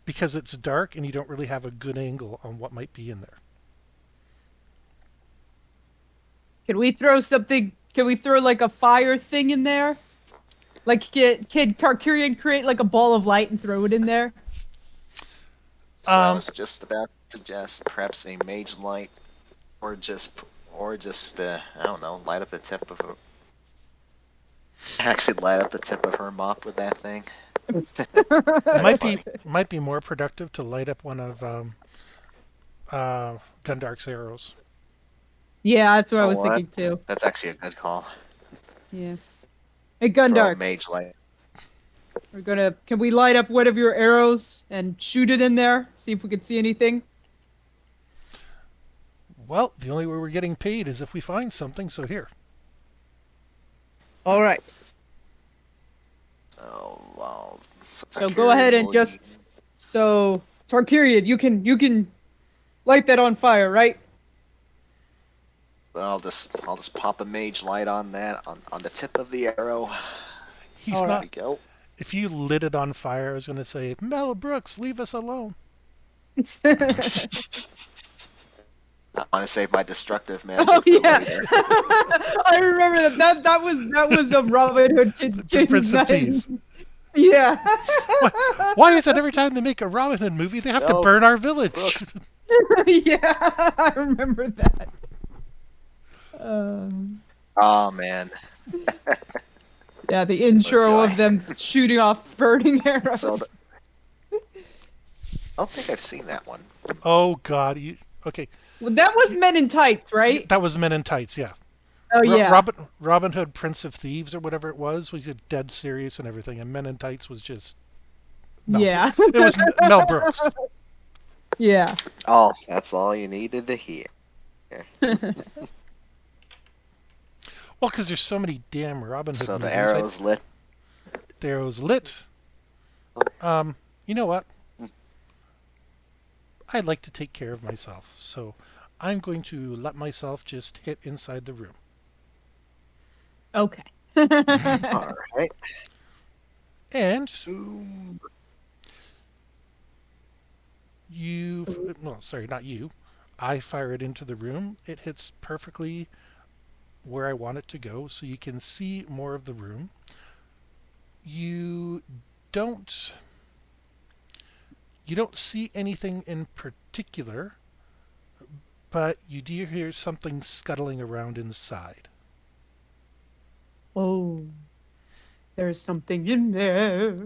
because it's dark and you don't really have a good angle on what might be in there. Can we throw something? Can we throw like a fire thing in there? Like, can Tarkirian create like a ball of light and throw it in there? So I was just about to suggest perhaps a mage light, or just I don't know, light up the tip of a. Actually, light up the tip of her mop with that thing. It might be more productive to light up one of Gundark's arrows. Yeah, that's what I was thinking too. That's actually a good call. Yeah. Hey, Gundark. Mage light. Can we light up one of your arrows and shoot it in there? See if we can see anything? Well, the only way we're getting paid is if we find something, so here. All right. So, well, So go ahead and just Tarkirian, you can light that on fire, right? I'll just pop a mage light on that on the tip of the arrow. He's All There right. not. we go. If you lit it on fire, I was going to say, Mel Brooks, leave us alone. I want to save my destructive Oh magic for yeah, later. I remember that. That was a Robin Hood The King's Prince of Knight. Thieves. Yeah. Why is it every time they make a Robin Hood movie, they have to Mel burn our village? Brooks. Yeah, I remember that. Um, Oh man. yeah, the intro joy. of them shooting off burning So arrows. I don't think I've seen that one. Oh, God. Okay, Well, that was Men in Tights, right? that was Men in Tights, yeah. Oh yeah, Robin Hood, Prince of Thieves, or whatever it was dead serious and everything, and Men in Tights was just yeah, It was Mel Brooks. yeah. Oh, that's all you needed to hear. Well, because there's so many damn Robin Hood So the movies. arrow's lit. The arrow's lit. You know what? I'd like to take care of myself, so I'm going to let myself just hit inside the room. Okay. All right. And Boom. sorry, not you. I fire it into the room. It hits perfectly where I want it to go, so you can see more of the room. You don't you don't see anything in particular, but you do hear something scuttling around inside. Oh, there's something in there.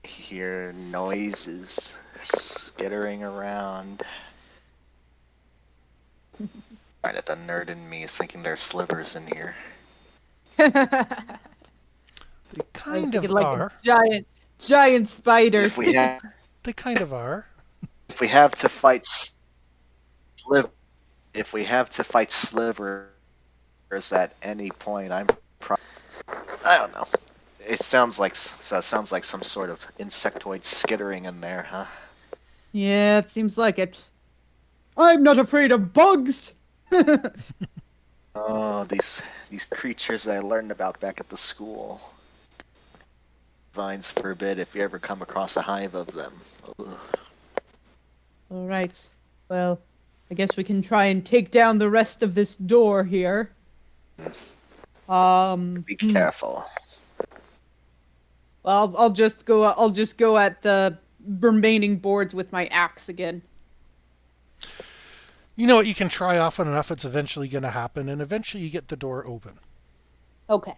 Hear noises skittering around. Right at the nerd in me is thinking there's slivers in here. They I was kind thinking of like are. a giant spider. If we have They kind of are. if we have to fight sliv if we have to fight slivers at any point, I don't know. It sounds like some sort of insectoid skittering in there, huh? Yeah, it seems like it. I'm not afraid of bugs. Oh, these creatures I learned about back at the school. Vines forbid if you ever come across a hive of them. Ugh. All right. Well, I guess we can try and take down the rest of this door here. Be careful. Well, I'll just go. I'll just go at the remaining boards with my axe again. You know what? You can try often enough, it's eventually going to happen, and eventually you get the door open. Okay.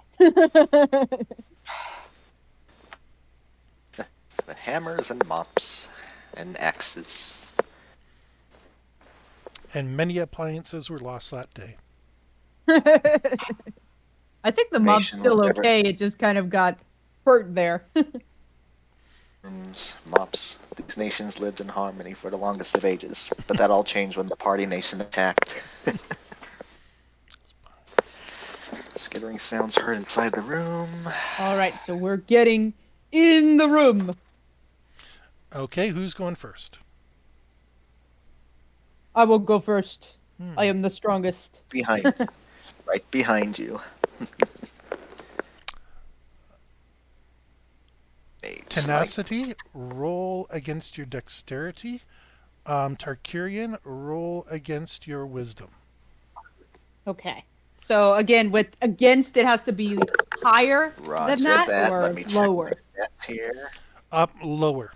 The hammers and mops and axes. And many appliances were lost that day. I think the mob's Nation was still never- okay. It just kind of got hurt there. Mops. These nations lived in harmony for the longest of ages, but that all changed when the party nation attacked. Skittering sounds heard inside the room. All right, so we're getting in the room. Okay, who's going first? I will go first. I am the strongest. Behind. Right behind you. Tenacity, roll against your dexterity. Tarkirian, roll against your wisdom. Okay. So again, with against, it has to be higher Roger than that, that. or Let me check lower. my stats here. Up lower.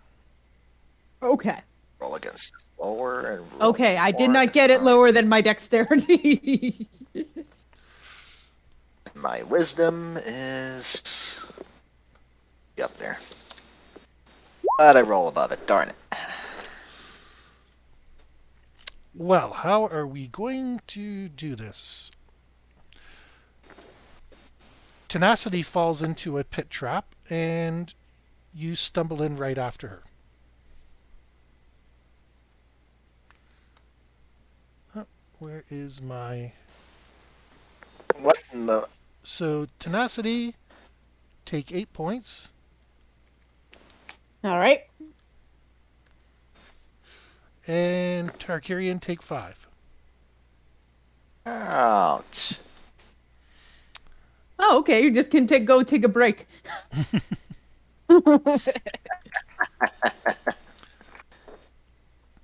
Okay. Roll against lower and roll Okay, against I did more not this get it time. lower than my dexterity. My wisdom is up there. But I roll above it, darn it. Well, how are we going to do this? Tenacity falls into a pit trap, and you stumble in right after her. Oh, where is my... What in the... So, Tenacity, take 8 points. All right. And Tarkarian, take 5. Ouch. Oh, okay. You just can go take a break.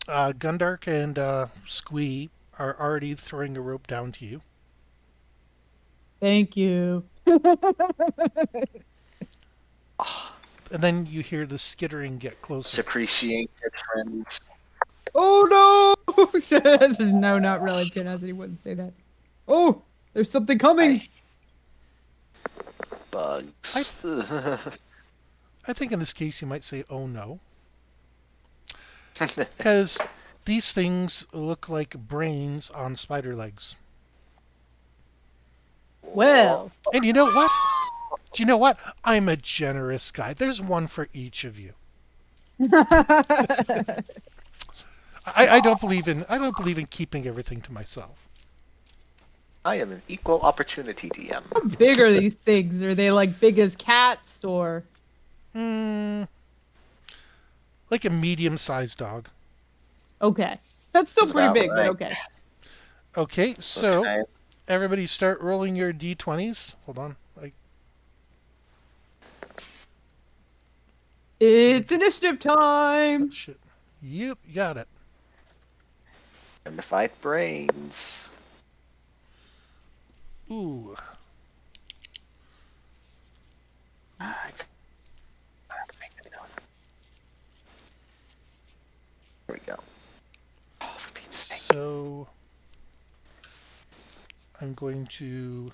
Gundark and Squee are already throwing a rope down to you. Thank you. And then you hear the skittering get closer. Appreciate it, friends. Oh no! No, not really. He wouldn't say that. Oh, there's something coming. Bugs. I think in this case you might say, oh no. Because these things look like brains on spider legs. Well. And you know what? Do you know what? I'm a generous guy. There's one for each of you. I don't believe in keeping everything to myself. I am an equal opportunity DM. How big are these things? Are they like big as cats or? Like a medium-sized dog. Okay, that's still That's pretty about big, but right. okay. Okay, so Okay. everybody start rolling your d20s. Hold on. It's initiative time. Oh, shit. Yep, you got it. Time to fight brains. Ooh. Here we go. Oh, for Pete's sake. So I'm going to.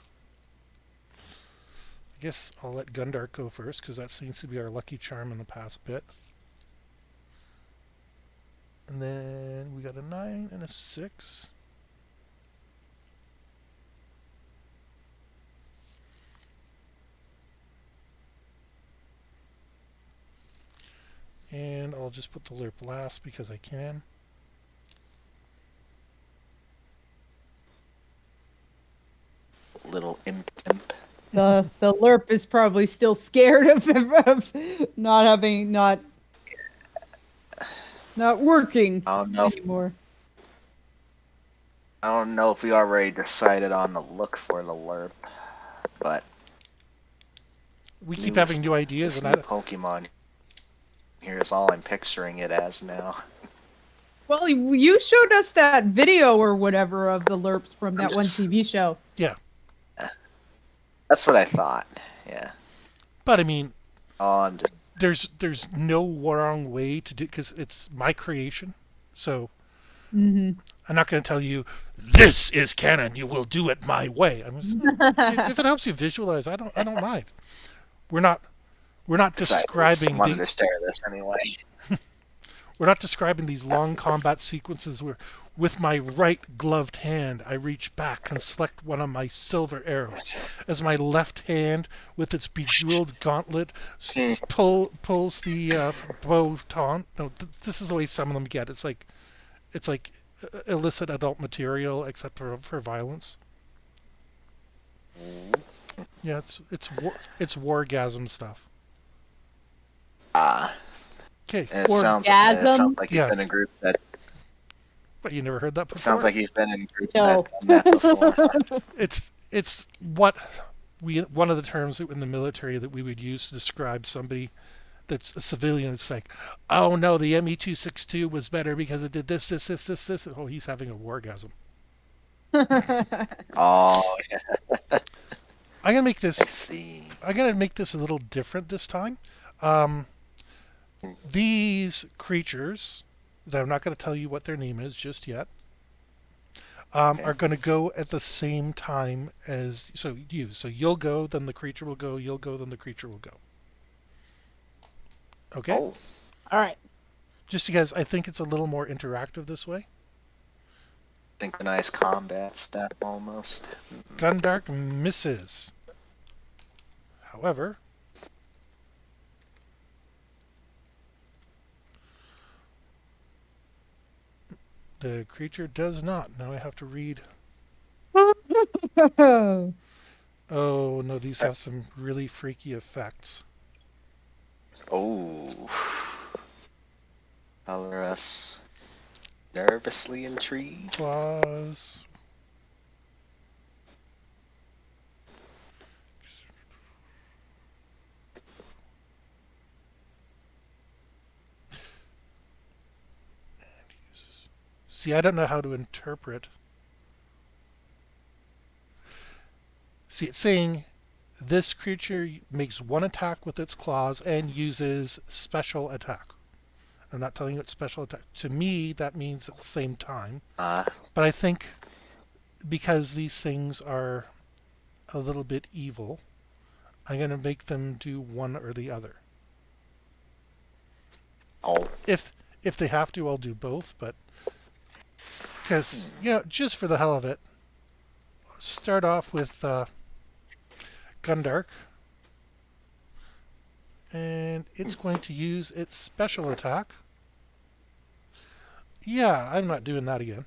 I guess I'll let Gundark go first because that seems to be our lucky charm in the past bit. And then we got a 9 and a 6. And I'll just put the lerp last because I can. Little imp. The lerp is probably still scared of not working I don't know. anymore. I don't know if we already decided on the look for the lerp, but We keep having new ideas, this and new Pokemon here is all I'm picturing it as now. Well, you showed us that video or whatever of the lerps from that one TV show. Yeah. That's what I thought. Yeah. But I mean, I'm just. there's no wrong way to do because it's my creation. So Mm-hmm. I'm not going to tell you this is canon. You will do it my way. If it helps you visualize, I don't mind. We're not describing wanted to share this anyway. We're not describing these long combat sequences where, with my right gloved hand, I reach back and select one of my silver arrows, as my left hand, with its bejeweled gauntlet, pulls the bow taunt. No, this is the way some of them get. It's like illicit adult material, except for violence. Yeah, it's wargasm stuff. Okay. It sounds like you've been in groups that. But you never heard that before? It sounds like you've been in groups that have done that before. It's what one of the terms in the military that we would use to describe somebody that's a civilian. It's like, oh no, the ME-262 was better because it did this. Oh, he's having a wargasm. Oh, yeah. I'm gonna make this. I see. I'm gonna make this a little different this time. These creatures, that I'm not going to tell you what their name is just yet, are going to go at the same time as you. So you'll go, then the creature will go. You'll go, then the creature will go. Okay. Oh. All right. Just because I think it's a little more interactive this way. Synchronized combat step almost. Gundark misses. However, the creature does not. Now I have to read. Oh no, these have some really freaky effects. Oh. Color us nervously intrigued. Claws. See, I don't know how to interpret. See, it's saying this creature makes one attack with its claws and uses special attack. I'm not telling you it's special attack. To me, that means at the same time. But I think because these things are a little bit evil, I'm going to make them do one or the other. Oh. If they have to, I'll do both, but because, just for the hell of it, start off with Gundark, and it's going to use its special attack. Yeah, I'm not doing that again.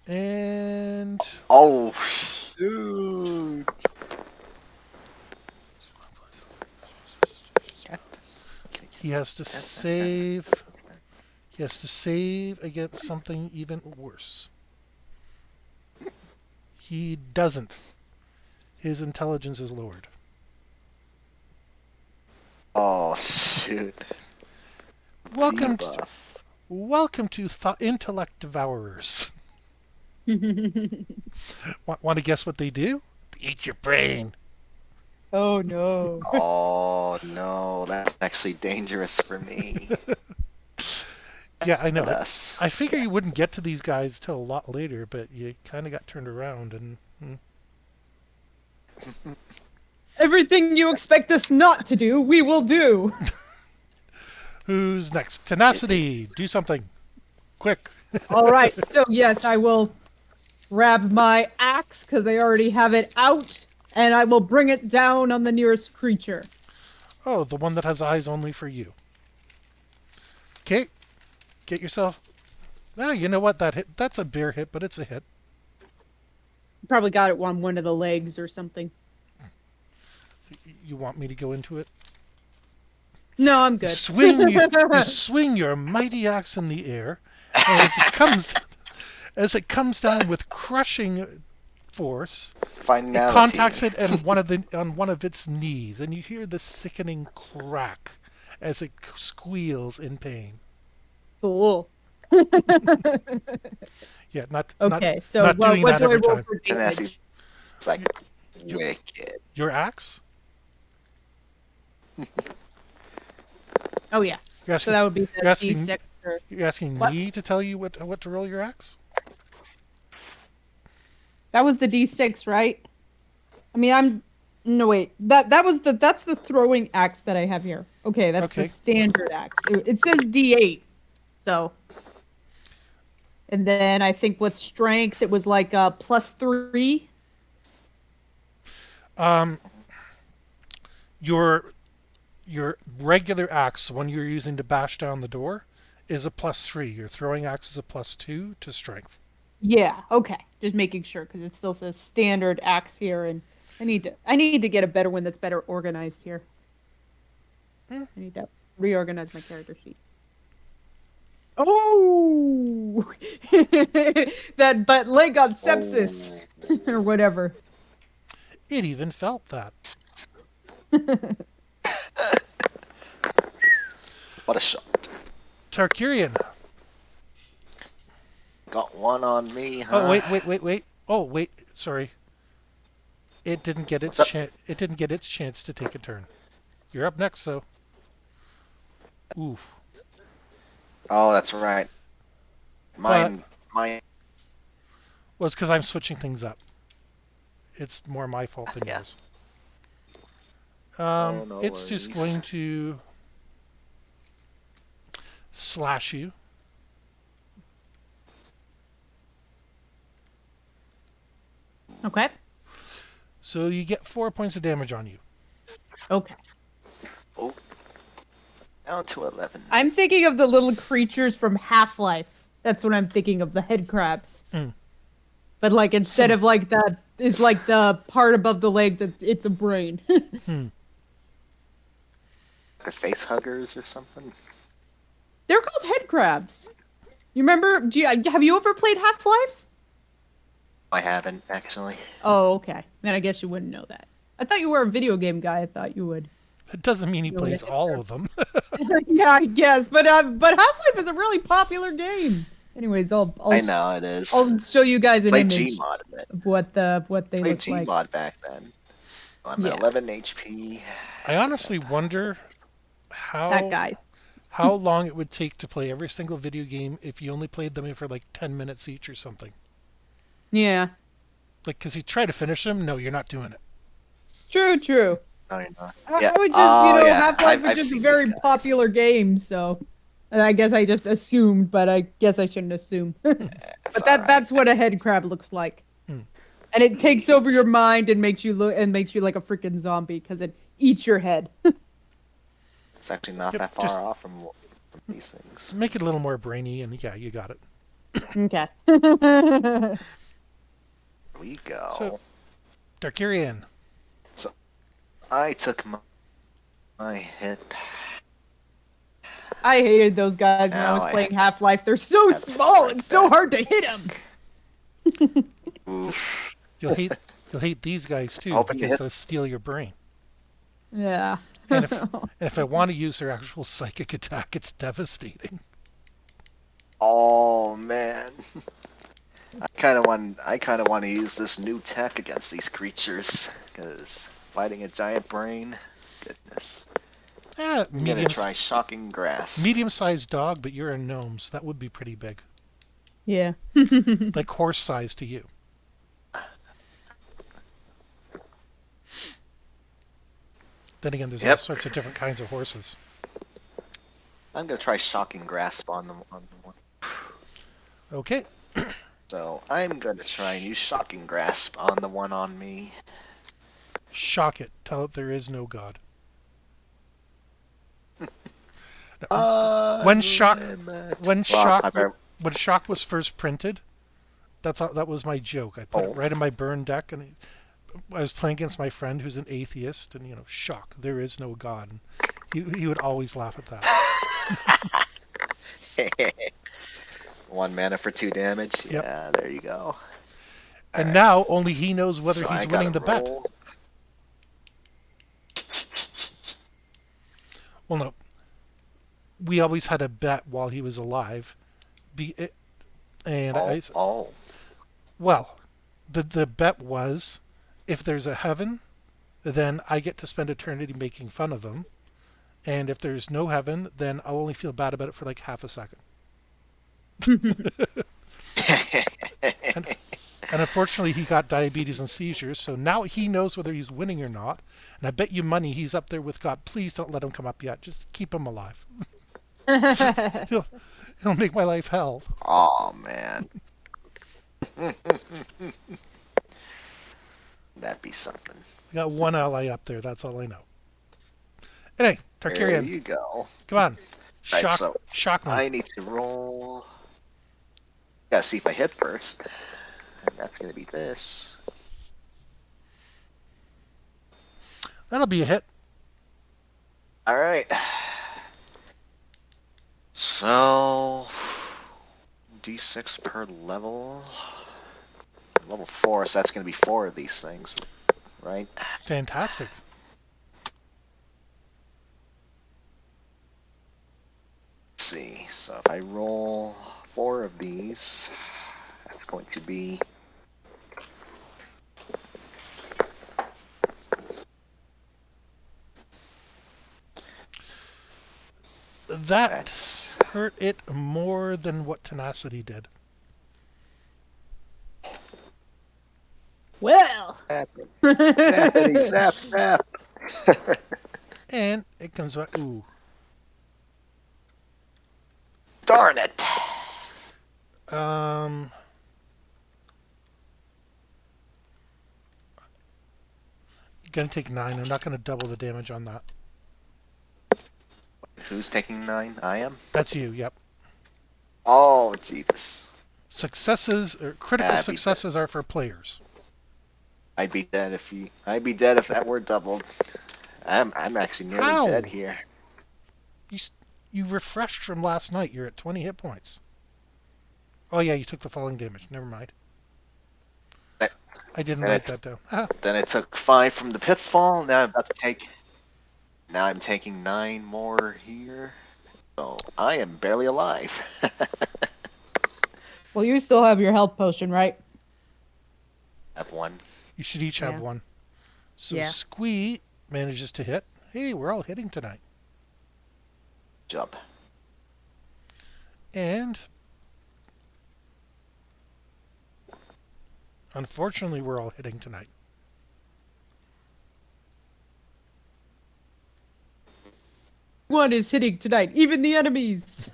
And... Oh, shoot. He has to save... He has to save against something even worse. He doesn't. His intelligence is lowered. Oh, shoot. Welcome to Intellect Devourers. Want to guess what they do? They eat your brain. Oh, no. Oh, no. That's actually dangerous for me. Yeah, I know. Us. I figure you wouldn't get to these guys till a lot later, but you kind of got turned around and... Everything you expect us not to do, we will do. Who's next? Tenacity, do something. Quick. All right, so yes, I will grab my axe, because I already have it out, and I will bring it down on the nearest creature. Oh, the one that has eyes only for you. Okay, get yourself... Ah, you know what? That's a bear hit, but it's a hit. Probably got it on one of the legs or something. You want me to go into it? No, I'm good. You swing your mighty axe in the air, and as it comes down with crushing force, Finality. it contacts it on one of its knees, and you hear the sickening crack as it squeals in pain. Cool. Yeah, not okay. Not doing what that do I every roll time. for damage? It's like wicked. Your axe? Oh yeah. So that would be the D6. You're asking me to tell you what to roll your axe? That was the D6, right? I mean, no wait. That's the throwing axe that I have here. Okay, that's the standard axe. It says D8. So. And then I think with strength it was like +3. Your regular axe, one you're using to bash down the door, is a +3. Your throwing axe is a +2 to strength. Yeah, okay. Just making sure because it still says standard axe here, and I need to get a better one that's better organized here. I need to reorganize my character sheet. Oh, that butt leg got sepsis or whatever. It even felt that. What a shot. Tarkirian. Got one on me, huh? Oh, wait. Oh, wait. Sorry. It didn't get its It didn't get its chance to take a turn. You're up next, though. Oof. Oh, that's right. Mine. Well, it's because I'm switching things up. It's more my fault than yours. No it's worries. just going to slash you. Okay. So you get 4 points of damage on you. Okay. Oh. Down to 11. I'm thinking of the little creatures from Half-Life. That's what I'm thinking of, the head crabs. But like instead of like it's like the part above the leg it's a brain. They're face huggers or something. They're called head crabs. You remember? Have you ever played Half-Life? I haven't actually. Oh, okay. Then I guess you wouldn't know that. I thought you were a video game guy. I thought you would. It doesn't mean he plays all of them. Yeah, I guess. But Half-Life is a really popular game. Anyways, I know it is. I'll show you guys an image Gmod of it. of what they Played look like. Gmod back then. I'm at 11 HP. I honestly wonder That guy. how long it would take to play every single video game if you only played them for like 10 minutes each or something. Yeah. Like, because you try to finish them, no, you're not doing it. True. No, you're not. I would just, Half-Life is just a very popular game, so I guess I just assumed, but I guess I shouldn't assume. But that's what a head crab looks like. And it takes over your mind and makes you like a freaking zombie because it eats your head. It's actually not that far off from these things. Make it a little more brainy, and yeah, you got it. Okay. Here we go. So, Darkirian. So, I took my hit. I hated those guys when I was playing Half-Life. They're so small. It's so hard to hit them. Oof. You'll hate these guys too because they'll steal your brain. Yeah. And if I want to use their actual psychic attack, it's devastating. Oh man, I kind of want to use this new tech against these creatures because fighting a giant brain, goodness. I'm gonna try shocking grass. Medium-sized dog, but you're a gnome, so that would be pretty big. Yeah. Like horse size to you. Then again, there's all sorts of different kinds of horses. I'm gonna try shocking grasp on the one. Okay. So I'm gonna try and use shocking grasp on the one on me. Shock it. Tell it there is no God. When shock was first printed, that was my joke. I put it right in my burn deck, and I was playing against my friend who's an atheist, and shock, there is no God. And he would always laugh at that. 1 mana for 2 damage. Yep. Yeah, there you go. And now only he knows whether he's winning the bet. Well, no. We always had a bet while he was alive. Well, the bet was, if there's a heaven, then I get to spend eternity making fun of him. And if there's no heaven, then I'll only feel bad about it for like half a second. And unfortunately, he got diabetes and seizures, so now he knows whether he's winning or not. And I bet you money he's up there with God. Please don't let him come up yet. Just keep him alive. He'll make my life hell. Oh, man. That'd be something. I got one ally up there. That's all I know. Anyway, Tarkarian. There you go. Come on. Shock me. I need to roll. Gotta see if I hit first. And that's gonna be this. That'll be a hit. Alright. So D6 per level. Level 4, so that's gonna be 4 of these things, right? Fantastic. Let's see. So if I roll 4 of these, that's going to be that hurt it more than what tenacity did. Well, zap. And it comes back. Ooh. Darn it. You're gonna take 9. I'm not gonna double the damage on that. Who's taking 9? I am? That's you, yep. Oh, Jesus. Successes, or critical successes, are for players. I'd be dead if that were doubled. I'm actually nearly dead here. You you refreshed from last night. You're at 20 hit points. Oh yeah, you took the falling damage. Never mind. I didn't write that down. Then I took 5 from the pitfall. Now I'm about to take. Now I'm taking 9 more here. So I am barely alive. Well, you still have your health potion, right? Have 1. You should each have Yeah. 1. So Yeah. Squee manages to hit. Hey, we're all hitting tonight. Jump. And unfortunately, we're all hitting tonight. One is hitting tonight, even the enemies.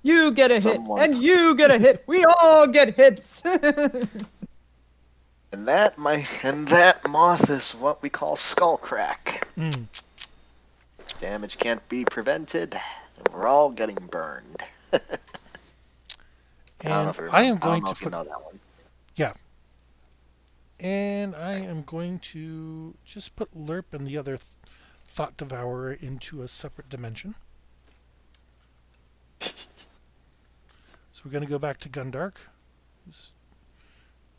You get a hit, and you get a hit. We all get hits. And that moth is what we call skull crack. Damage can't be prevented, and we're all getting burned. And I am going to put. You know that one. Yeah. And I am going to just put Lerp and the other Thought Devourer into a separate dimension. So we're going to go back to Gundark.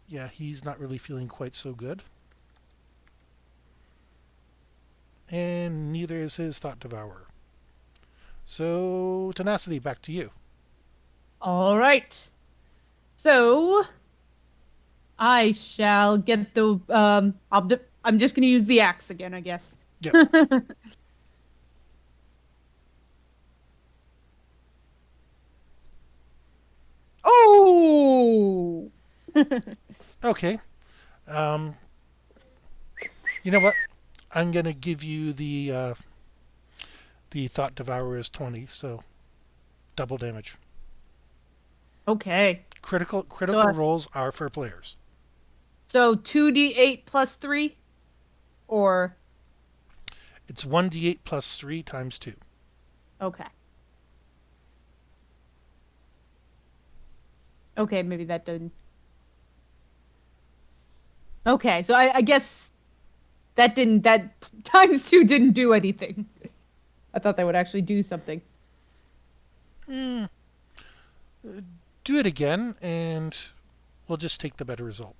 Yeah, he's not really feeling quite so good. And neither is his Thought Devourer. So, Tenacity, back to you. All right. So, I shall get the, I'm just going to use the axe again, I guess. Yep. Oh! Okay. You know what? I'm going to give you the Thought Devourer is 20, so double damage. Okay. Critical rolls are for players. So 2d8 plus 3? Or? It's 1d8 plus 3 times 2. Okay. Okay, maybe that didn't. Okay, so I guess that times 2 didn't do anything. I thought that would actually do something. Do it again, and we'll just take the better result.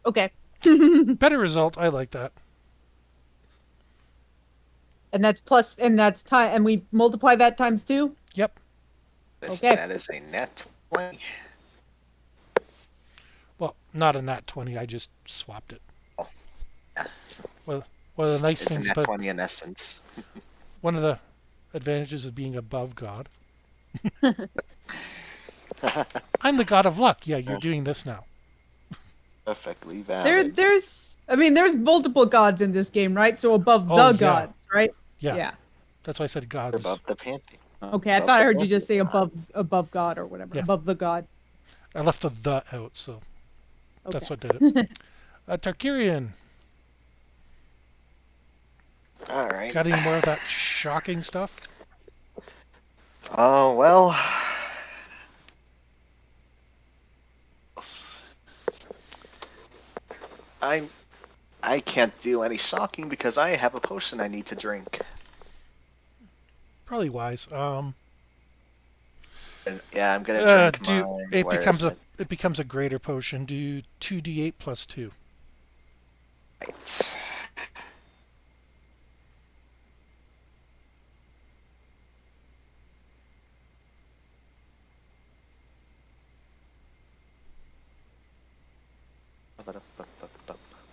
Okay. Better result. I like that. And that's time, and we multiply that times 2? Yep. Okay. That is a net 20. Well, not a nat 20. I just swapped it. Oh, yeah. Well, one of the nice it's things a net about 20 in essence. one of the advantages of being above God. I'm the god of luck. Yeah, you're doing this now. Perfectly valid. There's multiple gods in this game, right? So above the gods, right? Yeah. That's why I said gods. Above the pantheon. Okay, I thought I heard you just say above God or whatever. Yeah. Above the god. I left the out, so that's what did it. Tarkirian. All right. Got any more of that shocking stuff? Oh, well. I can't do any shocking because I have a potion I need to drink. Probably wise. Yeah, I'm gonna drink mine. It becomes a greater potion. Do 2d8 plus 2. Right.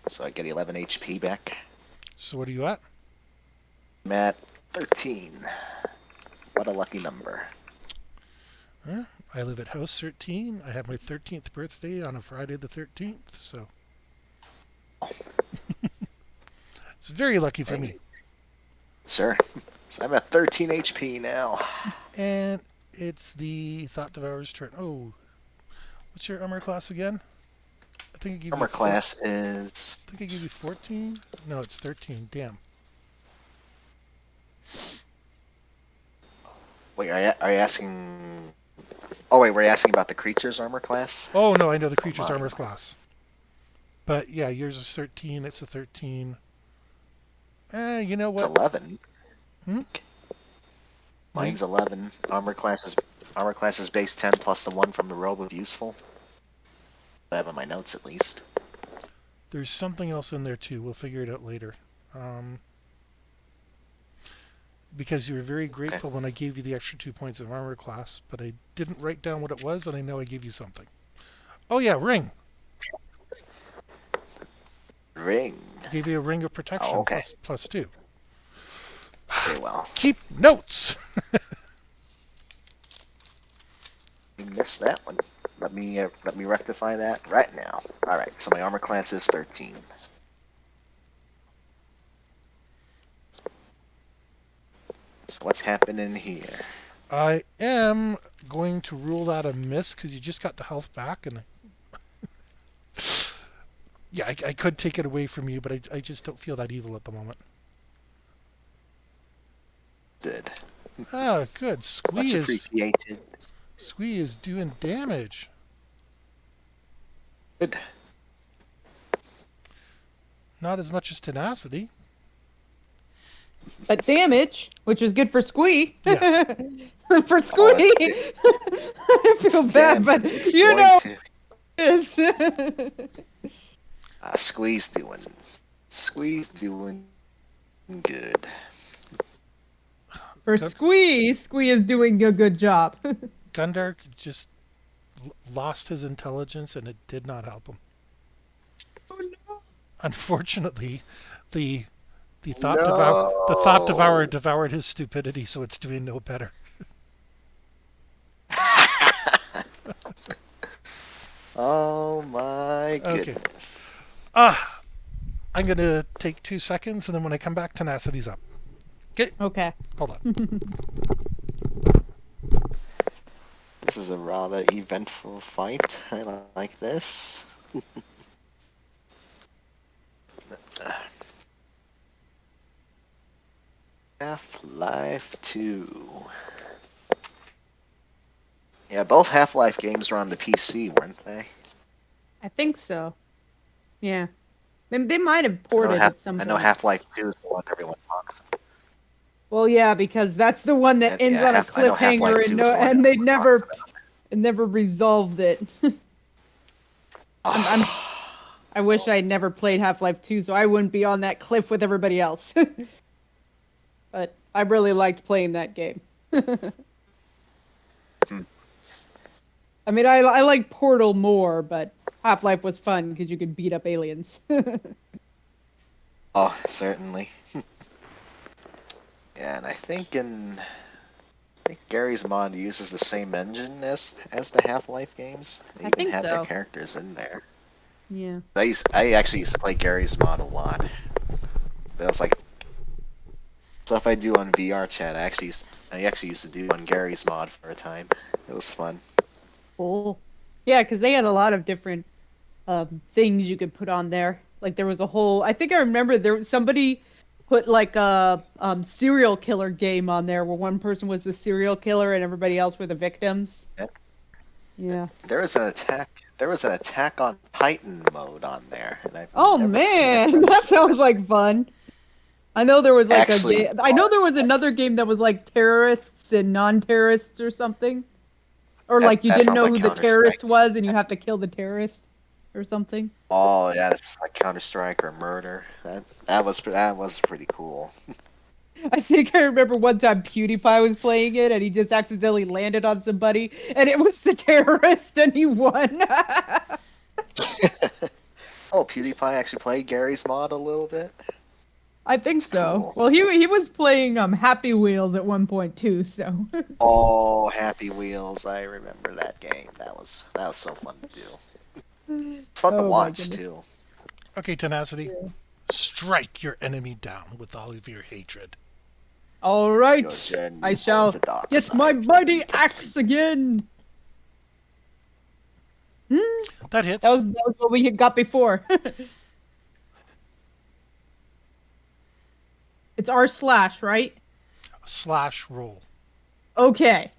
So I get 11 HP back. So what are you at? I'm at 13. What a lucky number. I live at house 13. I had my 13th birthday on a Friday the 13th, so it's very lucky for me. Sure. So I'm at 13 HP now. And it's the Thought Devourer's turn. Oh, what's your armor class again? I think I gave armor class is. I think I gave you 14. No, it's 13. Damn. Wait, are you asking Oh wait, were you asking about the creature's armor class? Oh no, I know the creature's Mine. armor class. But yeah, yours is 13. It's a 13. You know It's what? 11. Hmm? Mine's 11. Armor class is base 10 plus the 1 from the robe of useful. I have in my notes at least. There's something else in there too. We'll figure it out later. Because you were very grateful when I gave you the extra 2 points of armor class, but I didn't write down what it was, and I know I gave you something. Oh yeah, ring. Ring. I gave you a ring of protection Oh, okay. plus 2. Very well. Keep notes. You missed that one. Let me rectify that right now. All right. So my armor class is 13. So what's happening here? I am going to rule that a miss because you just got the health back, and yeah, I could take it away from you, but I just don't feel that evil at the moment. Good. Ah, good. Much appreciated. Squee is doing damage. Good. Not as much as tenacity. But damage, which is good for Squee. Yes. For Squee. I feel bad, but you know is. Squeeze doing good. For Squee is doing a good job. Gundark just lost his intelligence, and it did not help him. Oh no! Unfortunately, the thought devourer devoured his stupidity, so it's doing no better. Oh my goodness. Okay. I'm going to take 2 seconds, and then when I come back, tenacity's up. Okay. Hold on. This is a rather eventful fight. I like this. Half-Life 2. Yeah, both Half-Life games were on the PC, weren't they? I think so. Yeah. They might have ported at some point. I know Half-Life 2 is the one everyone talks about. Well, yeah, because that's the one that ends on a cliffhanger, and they never resolved it. I wish I had never played Half-Life 2, so I wouldn't be on that cliff with everybody else. But I really liked playing that game. I mean, I like Portal more, but Half-Life was fun because you could beat up aliens. Oh, certainly. Yeah, and I think Gary's mod uses the same engine as the Half-Life games. They even had their characters in there. Yeah. I actually used to play Gary's mod a lot. That was like stuff I do on VR chat. I actually used to do on Gary's mod for a time. It was fun. Cool. Yeah, because they had a lot of different things you could put on there. Like there was a whole. I think I remember somebody put like a serial killer game on there where one person was the serial killer and everybody else were the victims. Yeah. There was an attack on Titan mode on there. And oh man, that sounds like fun. I know there was like a game. I know there was another game that was like terrorists and non-terrorists or something. Or like you didn't know who the terrorist was and you have to kill the terrorist or something. Oh yeah, it's like Counter-Strike or Murder. That was pretty cool. I think I remember one time PewDiePie was playing it and he just accidentally landed on somebody and it was the terrorist and he won. Oh, PewDiePie actually played Gary's mod a little bit? I think so. Cool. Well, he was playing Happy Wheels at one point too, so. Oh, Happy Wheels! I remember that game. That was so fun to do. It's fun to watch too. Okay, Tenacity. Yeah. Strike your enemy down with all of your hatred. All right, I shall get my mighty axe again. That hits. That was what we got before. It's r/, right? /roll. Okay.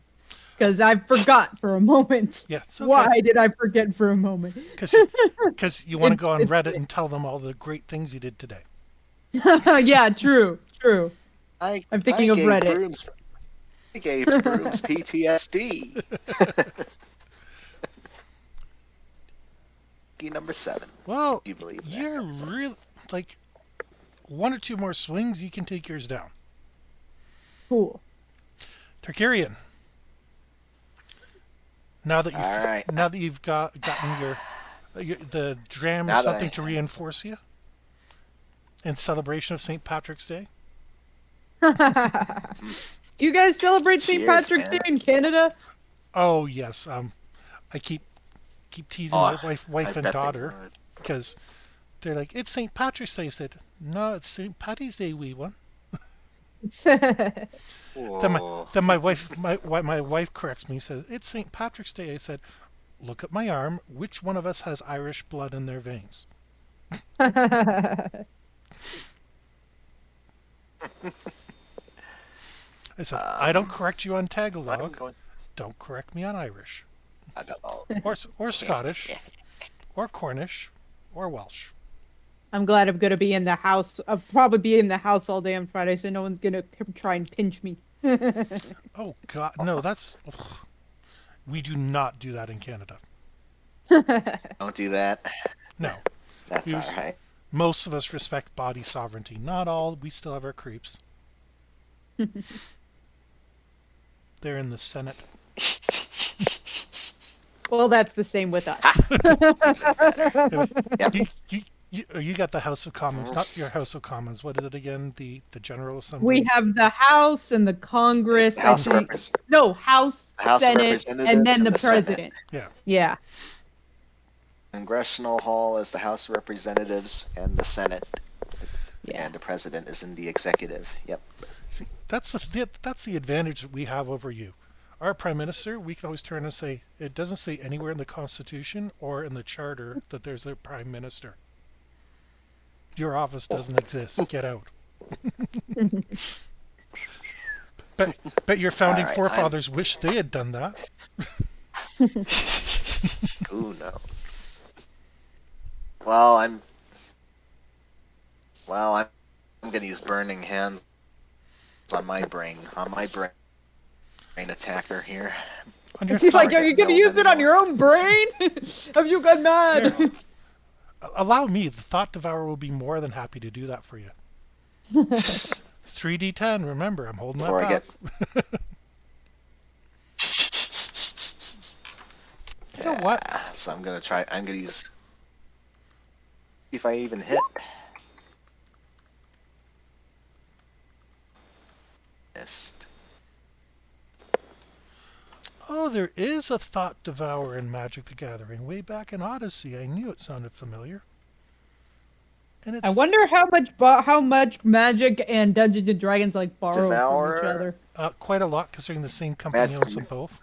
because I forgot for a moment. Yeah, it's okay. Why did I forget for a moment? Because you want to go on Reddit and tell them all the great things you did today. Yeah, true. I'm thinking of Reddit. I gave Brooms PTSD. Number 7. Well, Do you believe that? you're really like 1 or 2 more swings, you can take yours down. Cool. Tarkarian. Now that you've gotten the dram something to reinforce you in celebration of St. Patrick's Day. Do you guys celebrate St. Patrick's Day in Canada? Oh yes. I keep teasing my wife and daughter because they're like, it's St. Patrick's Day. I said, no, it's St. Patty's Day, wee one. Then my wife corrects me, says, it's St. Patrick's Day. I said, look at my arm. Which one of us has Irish blood in their veins? I said, I don't correct you on Tagalog. Don't correct me on Irish. Or Scottish. Or Cornish. Or Welsh. I'm glad I'm going to be in the house. I'll probably be in the house all day on Friday, so no one's going to try and pinch me. Oh, God. No, we do not do that in Canada. Don't do that. No. That's all right. Most of us respect body sovereignty. Not all. We still have our creeps. They're in the Senate. Well, that's the same with us. You got the House of Commons, not your House of Commons. What is it again? The General Assembly? We have the House and the Congress. House, Senate, and then the President. Senate. Yeah. Congressional Hall is the House of Representatives and the Senate. Yeah. And the President is in the executive. Yep. See, that's the advantage that we have over you. Our Prime Minister, we can always turn and say, it doesn't say anywhere in the Constitution or in the Charter that there's a Prime Minister. Your office doesn't exist. Get out. Bet your founding forefathers wish they had done that. Who knows? Well, I'm going to use burning hands on my brain attacker here. He's like, are you going to use it on your own brain? Have you gone mad? Yeah. Allow me. The Thought Devourer will be more than happy to do that for you. 3d10. Remember, I'm holding that back. You know what? So I'm going to use... See if I even hit. Missed. Oh, there is a Thought Devourer in Magic the Gathering. Way back in Odyssey, I knew it sounded familiar. And I wonder how much Magic and Dungeons and Dragons borrow from each other. Quite a lot, considering the same company owns them both.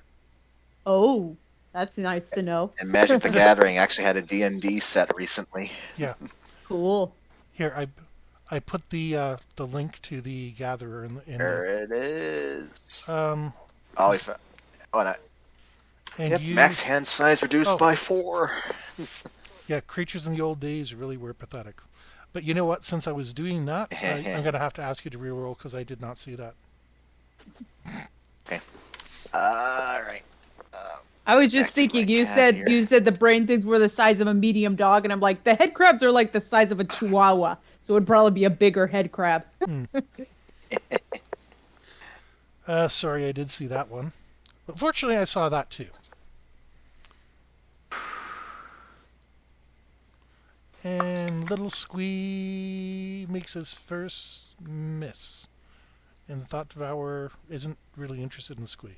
Oh, that's nice to know. And Magic the Gathering actually had a D&D set recently. Yeah. Cool. Here, I put the link to the Gatherer in there. It is. Max hand size reduced by 4. Yeah, creatures in the old days really were pathetic. But you know what? Since I was doing that, I'm going to have to ask you to reroll because I did not see that. Okay. All right. I was just thinking, you said the brain things were the size of a medium dog, and I'm like, the head crabs are like the size of a chihuahua, so it would probably be a bigger head crab. Sorry, I did see that one. But fortunately, I saw that too. And Little Squee makes his first miss. And the Thought Devourer isn't really interested in Squee.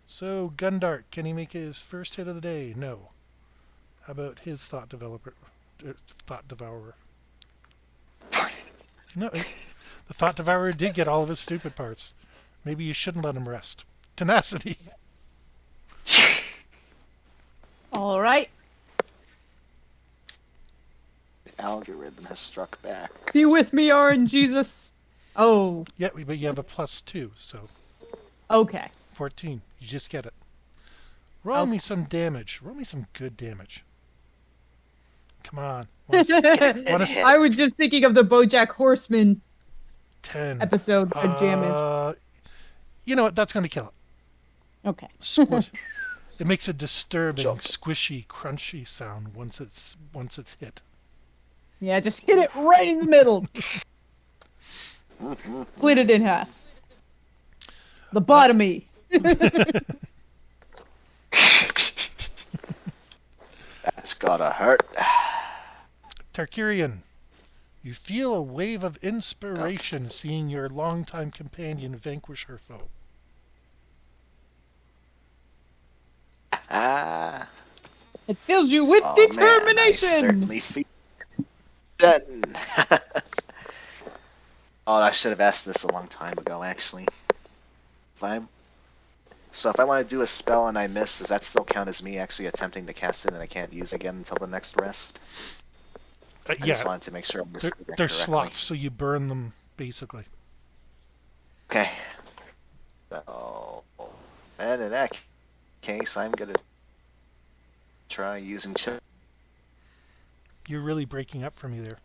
So, Gundart, can he make his first hit of the day? No. How about his Thought Devourer? No, the Thought Devourer did get all of his stupid parts. Maybe you shouldn't let him rest. Tenacity. All right. The algorithm has struck back. Be with me, RNGesus. Oh. Yeah, but you have a +2, so. Okay. 14. You just get it. Roll me some damage. Roll me some good damage. Come on. I was just thinking of the BoJack Horseman 10 episode of damage. You know what? That's going to kill it. Okay. Squish. It makes a disturbing, Jump. squishy, crunchy sound once it's hit. Yeah, just hit it right in the middle. Split it in half. Lobotomy. That's gotta hurt. Tarkirian, you feel a wave of inspiration seeing your longtime companion vanquish her foe. It fills you with determination. Man, I certainly feel done. Oh, I should have asked this a long time ago, actually. If I want to do a spell and I miss, does that still count as me actually attempting to cast it and I can't use it again until the next rest? I just wanted to make sure I understood that They're correctly. slots, so you burn them, basically. Okay. So, and in that case, I'm going to try using chill. You're really breaking up for me there.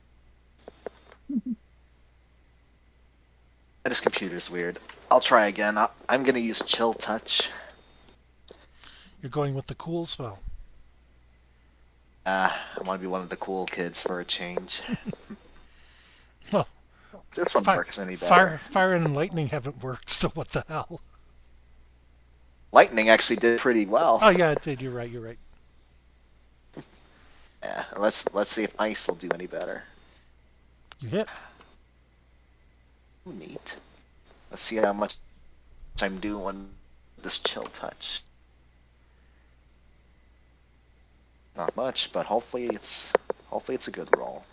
This computer's weird. I'll try again. I'm going to use Chill Touch. You're going with the cool spell. I want to be one of the cool kids for a change. Well, this one works any better. Fire and lightning haven't worked, so what the hell? Lightning actually did pretty well. Oh yeah, it did. You're right. Yeah, let's see if ice will do any better. You hit. Ooh, neat. Let's see how much I'm doing this Chill Touch. Not much, but hopefully it's a good roll.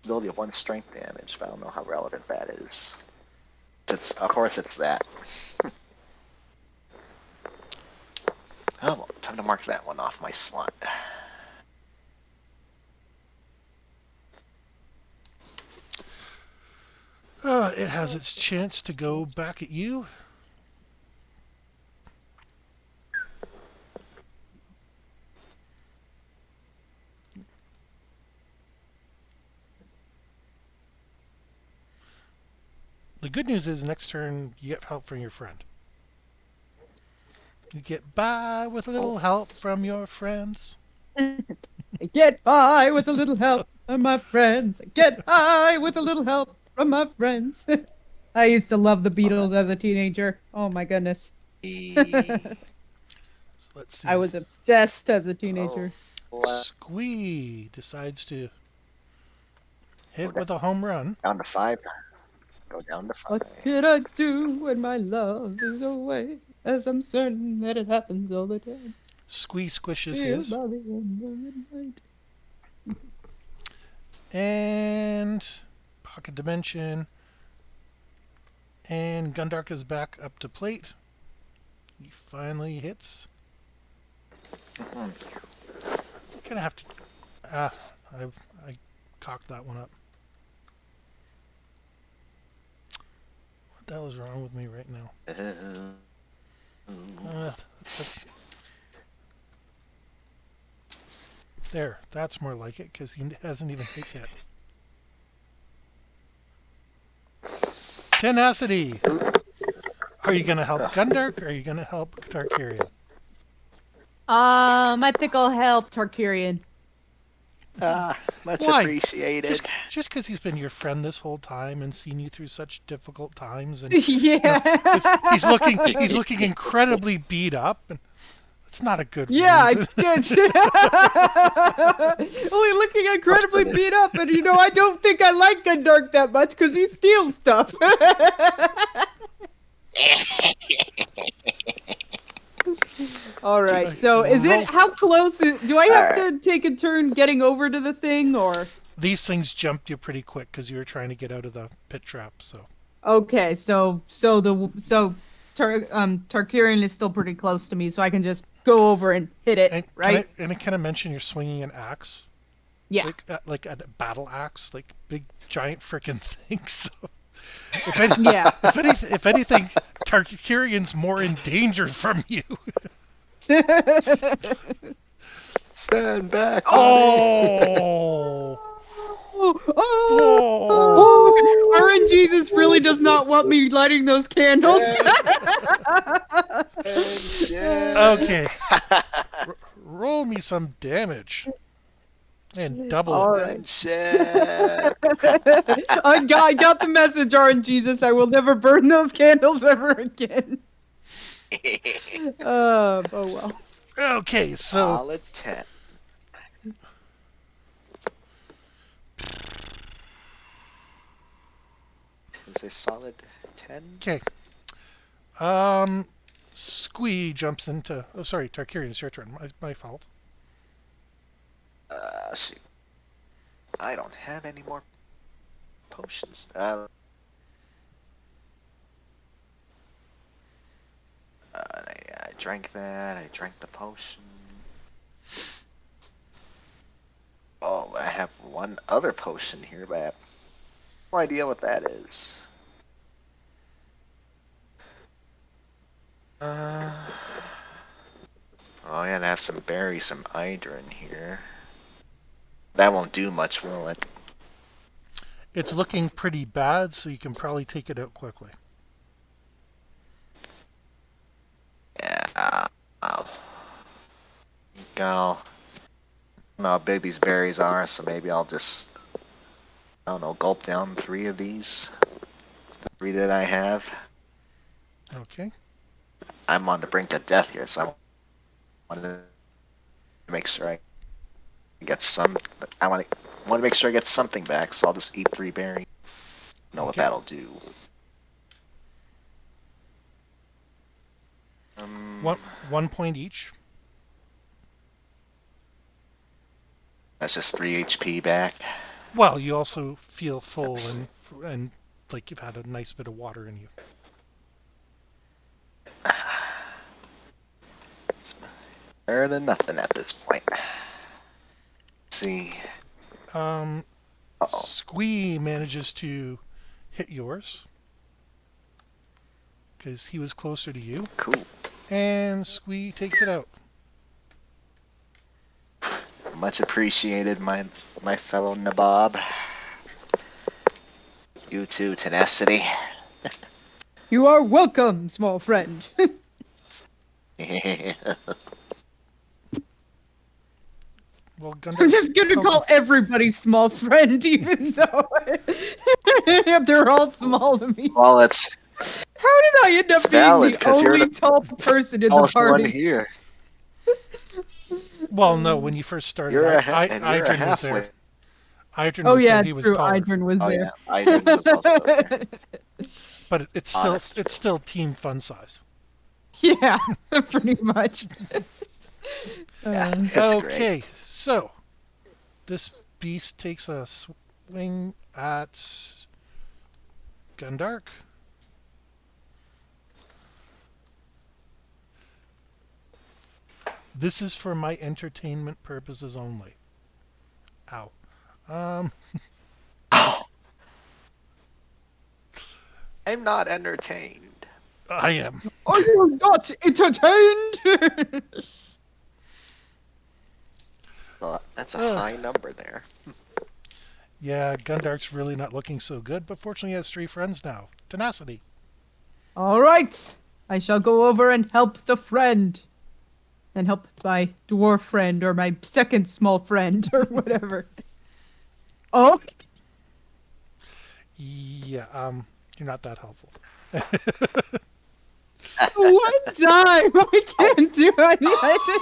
Ability of 1 strength damage, but I don't know how relevant that is. Of course it's that. Oh, well, time to mark that one off my slot. It has its chance to go back at you. The good news is next turn you get help from your friend. You get by with a little help from your friends. I get by with a little help from my friends. I get by with a little help from my friends. I used to love the Beatles as a teenager. Oh my goodness. So let's see. I was obsessed as a teenager. Squee decides to hit with a home run. Down to 5. Go down to 5. What could I do when my love is away? As I'm certain that it happens all the time. Squee squishes his. By the end of the night. And Pocket Dimension. And Gundark is back up to plate. He finally hits. Gonna have to. I cocked that one up. What the hell is wrong with me right now? There, that's more like it, because he hasn't even hit yet. Tenacity! Are you going to help Gundark, or are you going to help Tarkirian? I think I'll help Tarkirian. Much Why? appreciated. Just because he's been your friend this whole time and seen you through such difficult times, and Yeah. he's looking incredibly beat up, and it's not a good Yeah, reason. it's good. Only looking incredibly beat up, and I don't think I like Gundark that much because he steals stuff. All right, so how close do I have to take a turn getting over to the thing, or? These things jumped you pretty quick because you were trying to get out of the pit trap, so. Okay, so Tarkirian is still pretty close to me, so I can just go over and hit it, right? Can I mention you're swinging an axe? Yeah. Like a battle axe, like big giant frickin' thing. So, if anything, Targaryen's more endangered from you. Stand back, buddy. Oh! Oh, Oh! RNGesus really does not want me lighting those candles. And shit. Okay. Roll me some damage. And double All it. right. And shit. I got the message, RNGesus. I will never burn those candles ever again. Oh well. Okay, so Solid 10. Is a solid 10? okay. Squee jumps into. Oh, sorry, Tarkirian, it's your turn. My fault. Shoot. I don't have any more potions. I drank that. I drank the potion. Oh, I have one other potion here, but I have no idea what that is. Oh, yeah, and I have some berries, some Hydra in here. That won't do much, will it? It's looking pretty bad, so you can probably take it out quickly. Yeah. I don't know how big these berries are, so maybe I'll just, I don't know, gulp down 3 of these. The 3 that I have. Okay. I'm on the brink of death here, so I want to make sure I get some. I want to make sure I get something back, so I'll just eat 3 berries. Know what Okay. that'll do. One point each. That's just 3 HP back. Well, you also feel full Oops. and like you've had a nice bit of water in you. It's better than nothing at this point. Let's see. Uh-oh. Squee manages to hit yours because he was closer to you, Cool. and Squee takes it out. Much appreciated, my fellow Nabob. You too, tenacity. You are welcome, small friend. Well, I'm just gonna call everybody small friend, even though they're all small to me. Well, it's How did I end up being valid, the 'cause you're only the tall person in the tallest one party? here. Well, no, when you first started, You're a Idrin was halfway. there. Idrin Oh was yeah, there. He was true. taller, Idrin was Oh there. yeah, Idrin was also there. but it's Oh, still that's true. it's still team fun size. Yeah, pretty much. Yeah, it's great. Okay, so this beast takes a swing at Gundark. This is for my entertainment purposes only. Ow. Oh, I'm not entertained. I am. Are you not entertained? Well, that's a high number there. Yeah, Gundark's really not looking so good, but fortunately he has 3 friends now. Tenacity. All right, I shall go over and help the friend, and help my dwarf friend or my second small friend or whatever. Oh, Yeah, you're not that helpful. one time I can't do anything.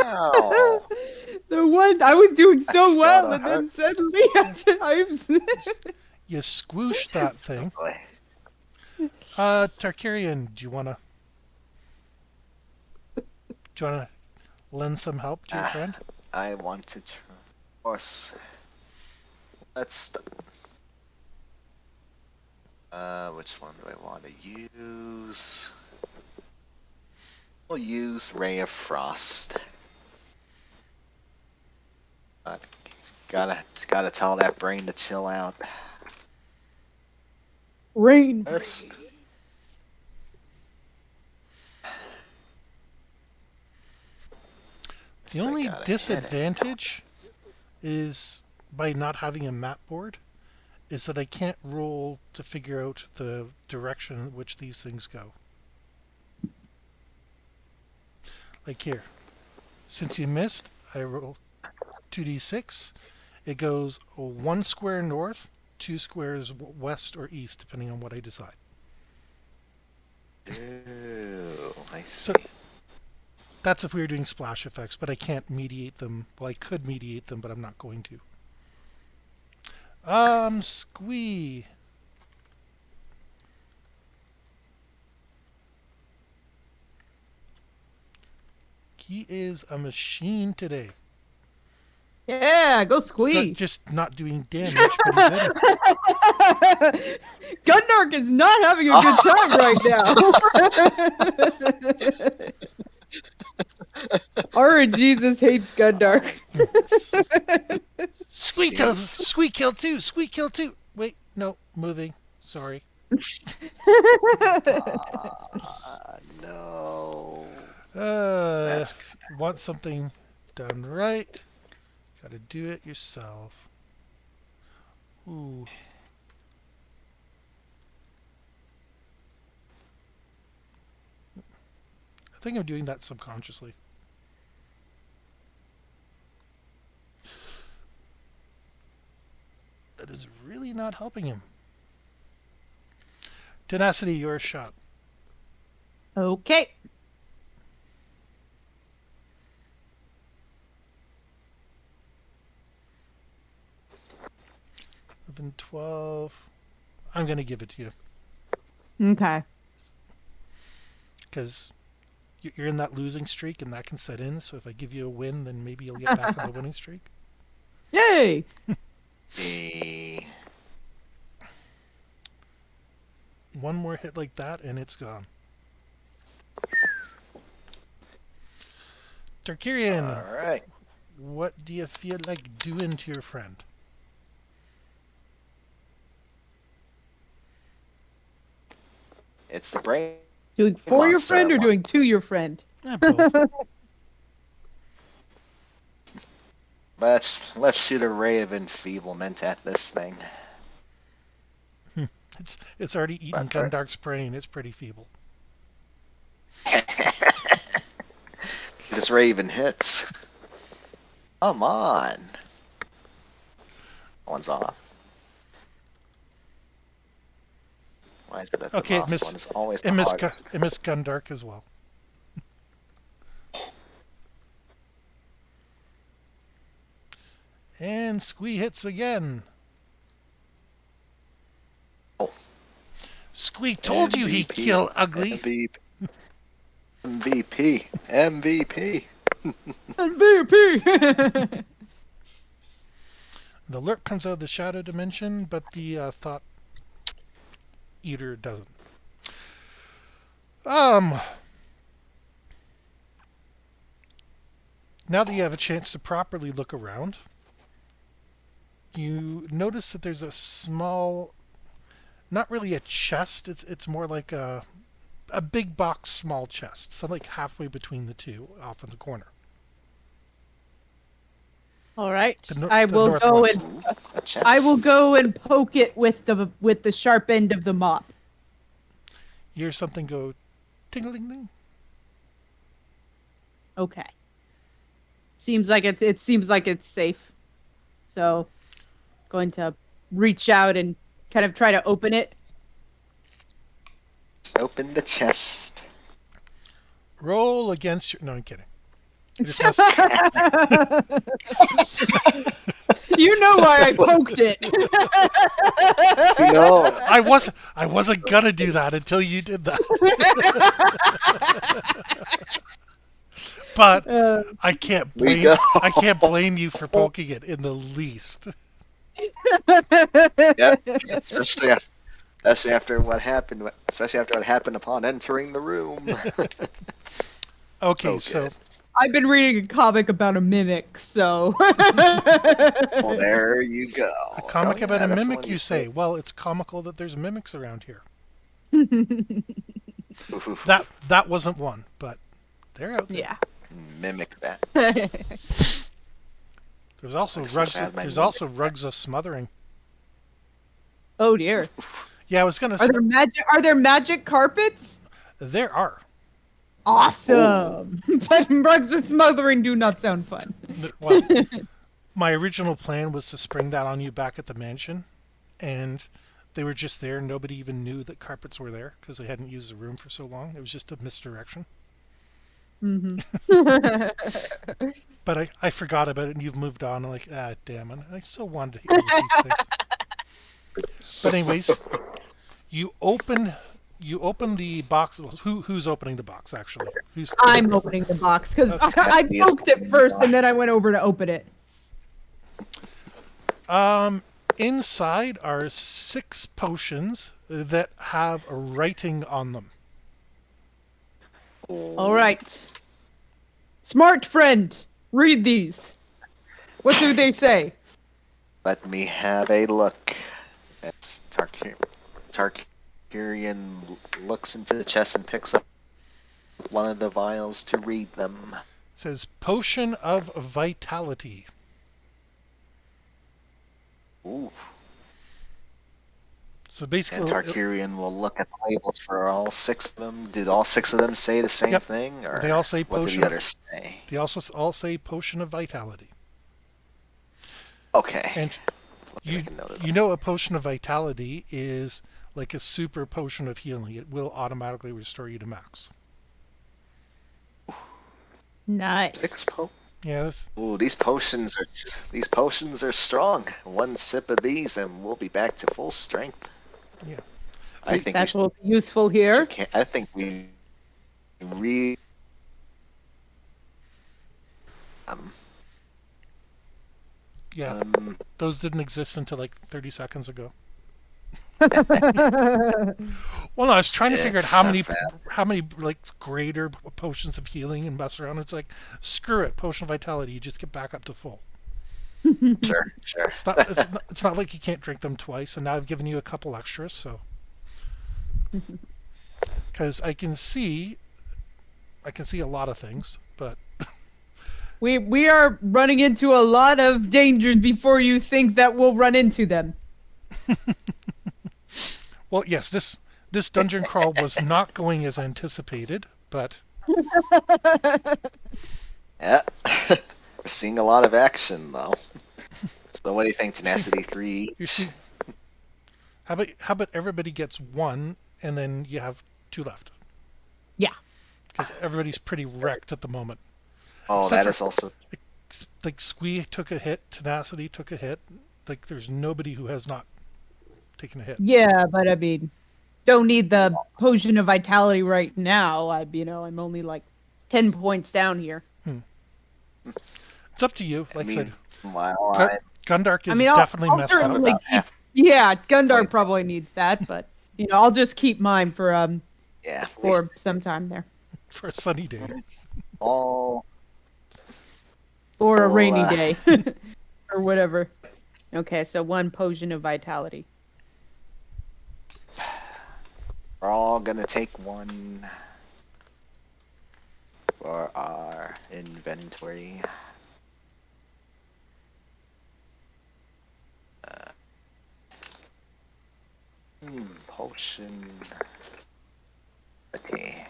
Ow. The one I was doing so well, Shut and up. then suddenly I'm. You squoosh that thing. Boy. Tarkirian, do you wanna lend some help to your friend? I want to try. Of course. Let's. Which one do I want to use? We'll use Ray of Frost. Gotta tell that brain to chill out. Rain. First. The only disadvantage is by not having a map board is that I can't roll to figure out the direction in which these things go. Like here. Since you missed, I roll 2d6. It goes 1 square north, 2 squares west or east, depending on what I decide. Ooh, I see. So that's if we were doing splash effects, but I can't mediate them. Well, I could mediate them, but I'm not going to. Squee. He is a machine today. Yeah, go Squee. Just not doing damage, but he's in it. Gundark is not having a good time right now. Jesus hates Gundark. Squee kill two. Squee kill two. Wait, no, moving. Sorry. No. Want something done right? Gotta do it yourself. Ooh. I think I'm doing that subconsciously. That is really not helping him. Tenacity, your shot. Okay. 11, 12. I'm going to give it to you. Okay. Because you're in that losing streak and that can set in. So if I give you a win, then maybe you'll get back on the winning streak. Yay! One more hit like that and it's gone. Tarkirian. All right. What do you feel like doing to your friend? It's the brain. Doing for your friend or doing to your friend? Both. Let's shoot a ray of enfeeblement at this thing. It's already eaten Gundark's brain. It's pretty feeble. This ray even hits. Come on. One's off. Why is it that the last one is always the hardest? It missed Gundark as well. And Squee hits again. Oh. Squee told you he'd kill Ugly. MVP. MVP. MVP. The lurk comes out of the shadow dimension, but the thought eater doesn't. Now that you have a chance to properly look around, you notice that there's a small, not really a chest, it's more like a big box, small chest, so like halfway between the two, off in the corner. All right, I will go and poke it with the sharp end of the mop. You hear something go, ting-a-ling-ling. Okay. Seems like it's safe. So, going to reach out and kind of try to open it. Open the chest. Roll against your... No, I'm kidding. You know why I poked it. No, I wasn't gonna do that until you did that. But I can't blame you for poking it in the least. Yeah, especially after what happened upon entering the room. Okay, so I've been reading a comic about a mimic, so. Well, there you go. A comic about a that's the mimic, one you say? Well, it's comical that there's mimics around here. That wasn't one, but they're out there. Yeah. Mimic that. There's also I guess I rugs. should add my There's mimic also rugs of smothering. Oh dear. Yeah, I was gonna Are say there magic? Are there magic carpets? there are. Awesome. But rugs of smothering do not sound fun. Well, my original plan was to spring that on you back at the mansion, and they were just there. Nobody even knew that carpets were there because they hadn't used the room for so long. It was just a misdirection. Mm-hmm. But I forgot about it, and you've moved on. I'm like, damn it. I still wanted to hit you with these things. But anyways, you open the box. Who's opening the box actually? I'm opening the box because Okay. I poked it first and then I went over to open it. Inside are 6 potions that have a writing on them. All right. Smart friend, read these. What do they say? Let me have a look. As Tarkirian looks into the chest and picks up one of the vials to read them. It says Potion of Vitality. Ooh. So basically, And Tarkirian will look at the labels for all 6 of them. Did all 6 of them say the same thing? Or they all say what potion. Did the others say? They also all say Potion of Vitality. Okay. And you know a Potion of Vitality is like a super potion of healing. It will automatically restore you to max. Nice. 6 Yes. Ooh, these potions are strong. 1 sip of these and we'll be back to full strength. Yeah. I think that will be useful here. I think we read Yeah. Those didn't exist until like 30 seconds ago. Well, no, I was trying to figure out how many like greater potions of healing and mess around. It's like, screw it, Potion of Vitality. You just get back up to full. Sure. It's not like you can't drink them twice, and now I've given you a couple extras, so. Because I can see a lot of things, but We are running into a lot of dangers before you think that we'll run into them. well, yes, this dungeon crawl was not going as anticipated, but yeah, we're seeing a lot of action though. So what do you think, Tenacity 3? you see, how about everybody gets 1, and then you have 2 left? Yeah. Because everybody's pretty wrecked at the moment. Oh, Except that is also like Squee took a hit, Tenacity took a hit. Like there's nobody who has not taken a hit. Yeah, but I mean, don't need the Potion of Vitality right now. I'm only like 10 points down here. It's up to you. Like I said, Gundark is I'll definitely messed up. Yeah, Gundark probably needs that, but I'll just keep mine for for some time there. For a sunny day. For a rainy day. Or whatever. Okay, so 1 Potion of Vitality. We're all gonna take 1 for our inventory. Potion. Okay.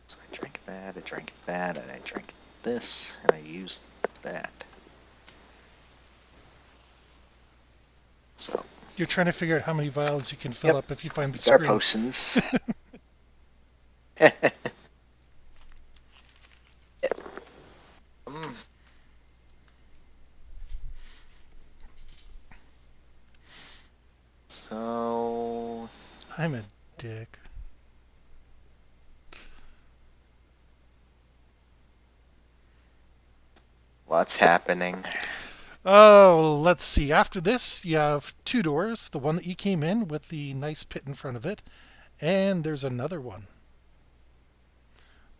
So I drank that, and I drank this, and I used that. So You're trying to figure out how many vials you can fill up if you find the there are screen. potions. So I'm a dick. What's happening? Oh, let's see. After this, you have 2 doors. The one that you came in with the nice pit in front of it, and there's another one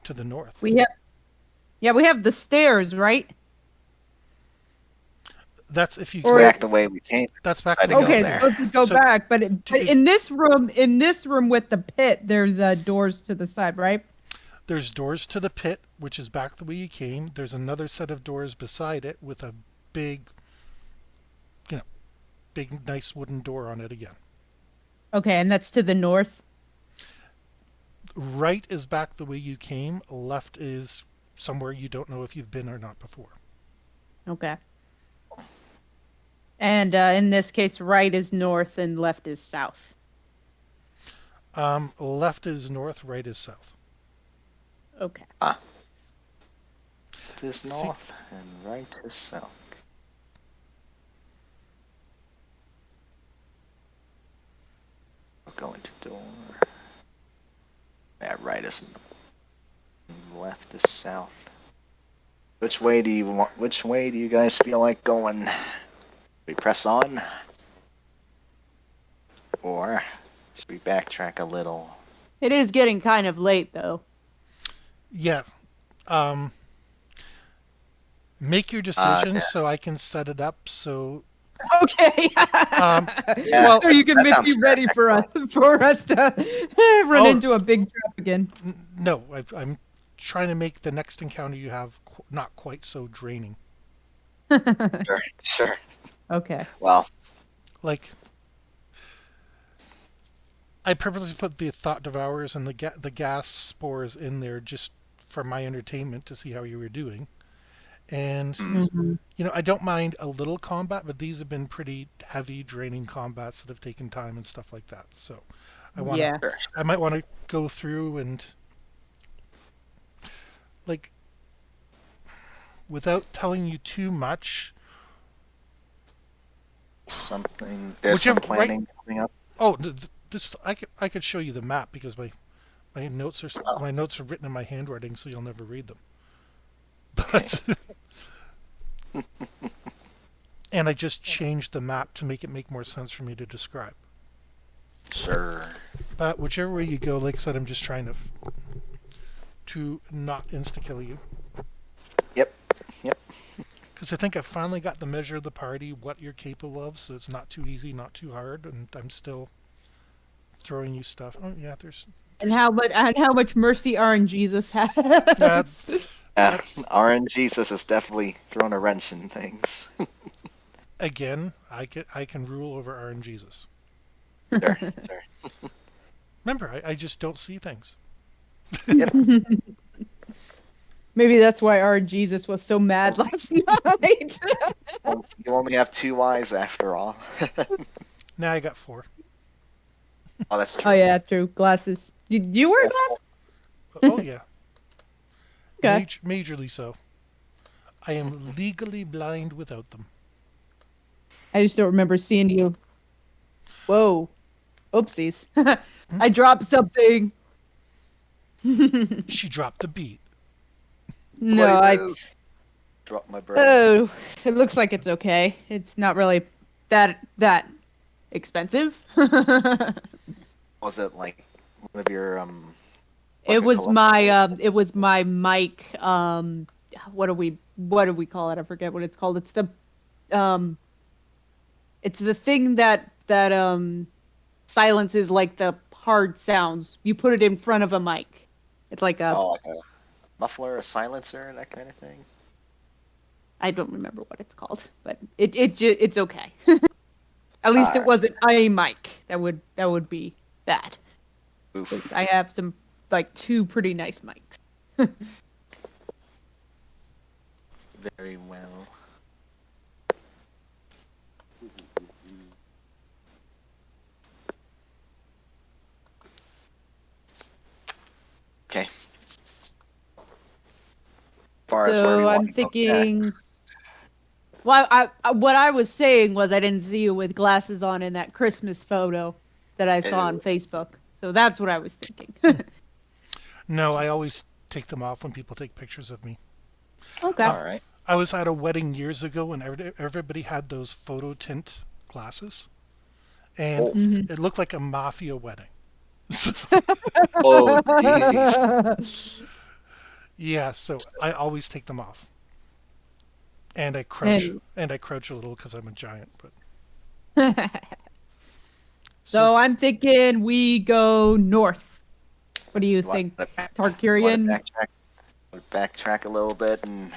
to the north. We have the stairs, right? That's if you It's back the way we came. That's back Try the to way. go Okay, there. so if we go So- back, but in this room with the pit, there's doors to the side, right? There's doors to the pit, which is back the way you came. There's another set of doors beside it with a big, big nice wooden door on it again. Okay, and that's to the north. Right is back the way you came. Left is somewhere you don't know if you've been or not before. Okay. And in this case, right is north and left is south. Left is north, right is south. Okay. Left is north and right is south. We'll go into door. Yeah, right is left is south. Which way do you guys feel like going? We press on? Or should we backtrack a little? It is getting kind of late, though. Yeah. Make your decision so I can set it up so. Okay. Yeah, so you can that make sounds me ready for us to run into a big trap again. No, I'm trying to make the next encounter you have not quite so draining. Sure. Okay. Well, Like, I purposely put the thought devourers and the gas spores in there just for my entertainment to see how you were doing. And I don't mind a little combat, but these have been pretty heavy, draining combats that have taken time and stuff like that. So I might want to go through and, like, without telling you too much. there's some planning coming up. Oh, this I could show you the map because my notes are written in my handwriting, so you'll never read them. But and I just changed the map to make it make more sense for me to describe. Sure. But whichever way you go, like I said, I'm just trying to not insta-kill you. Yep. Because I think I finally got the measure of the party, what you're capable of, so it's not too easy, not too hard, and I'm still throwing you stuff. Oh yeah, there's And how much mercy RNGesus has. RNGesus has definitely thrown a wrench in things. Again, I can rule over RNGesus. Sure. Remember, I just don't see things. Yep. Maybe that's why RNGesus was so mad last night. You only have 2 eyes after all. Now I got 4. Oh, that's true. Oh yeah, true. Glasses. You wear glasses? Oh yeah. Okay. Majorly so. I am legally blind without them. I just don't remember seeing you. Whoa. Oopsies. I dropped something. She dropped the beat. No, I dropped my bird. Oh, it looks like it's okay. It's not really that expensive. Was it like one of your it was my mic. What do we call it? I forget what it's called. It's the thing that silences like the hard sounds. You put it in front of a mic. It's like a muffler, a silencer, that kind of thing. I don't remember what it's called, but it's okay. At least it wasn't a mic. That would be bad. Oof. I have some 2 pretty nice mics. Very well. Okay. So I'm thinking. Well, what I was saying was I didn't see you with glasses on in that Christmas photo that I saw on Facebook. So that's what I was thinking. No, I always take them off when people take pictures of me. Okay. All right. I was at a wedding years ago and everybody had those photo tint glasses. And Oh, Mhm. it looked like a mafia wedding. oh, jeez. Yeah, so I always take them off. And Anyway. I crouch a little because I'm a giant, but so So I'm thinking we go north. What do you You want think, to Tarkirian? backtrack a little bit and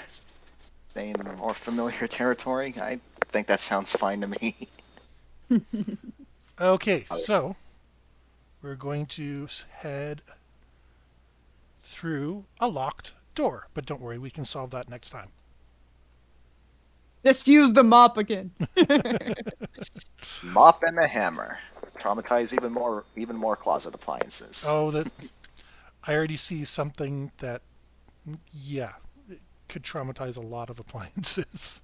stay in more familiar territory? I think that sounds fine to me. okay, so we're going to head through a locked door, but don't worry, we can solve that next time. Just use the mop again. Mop and a hammer. Traumatize even more closet appliances. Oh, that I already see something that, yeah, it could traumatize a lot of appliances.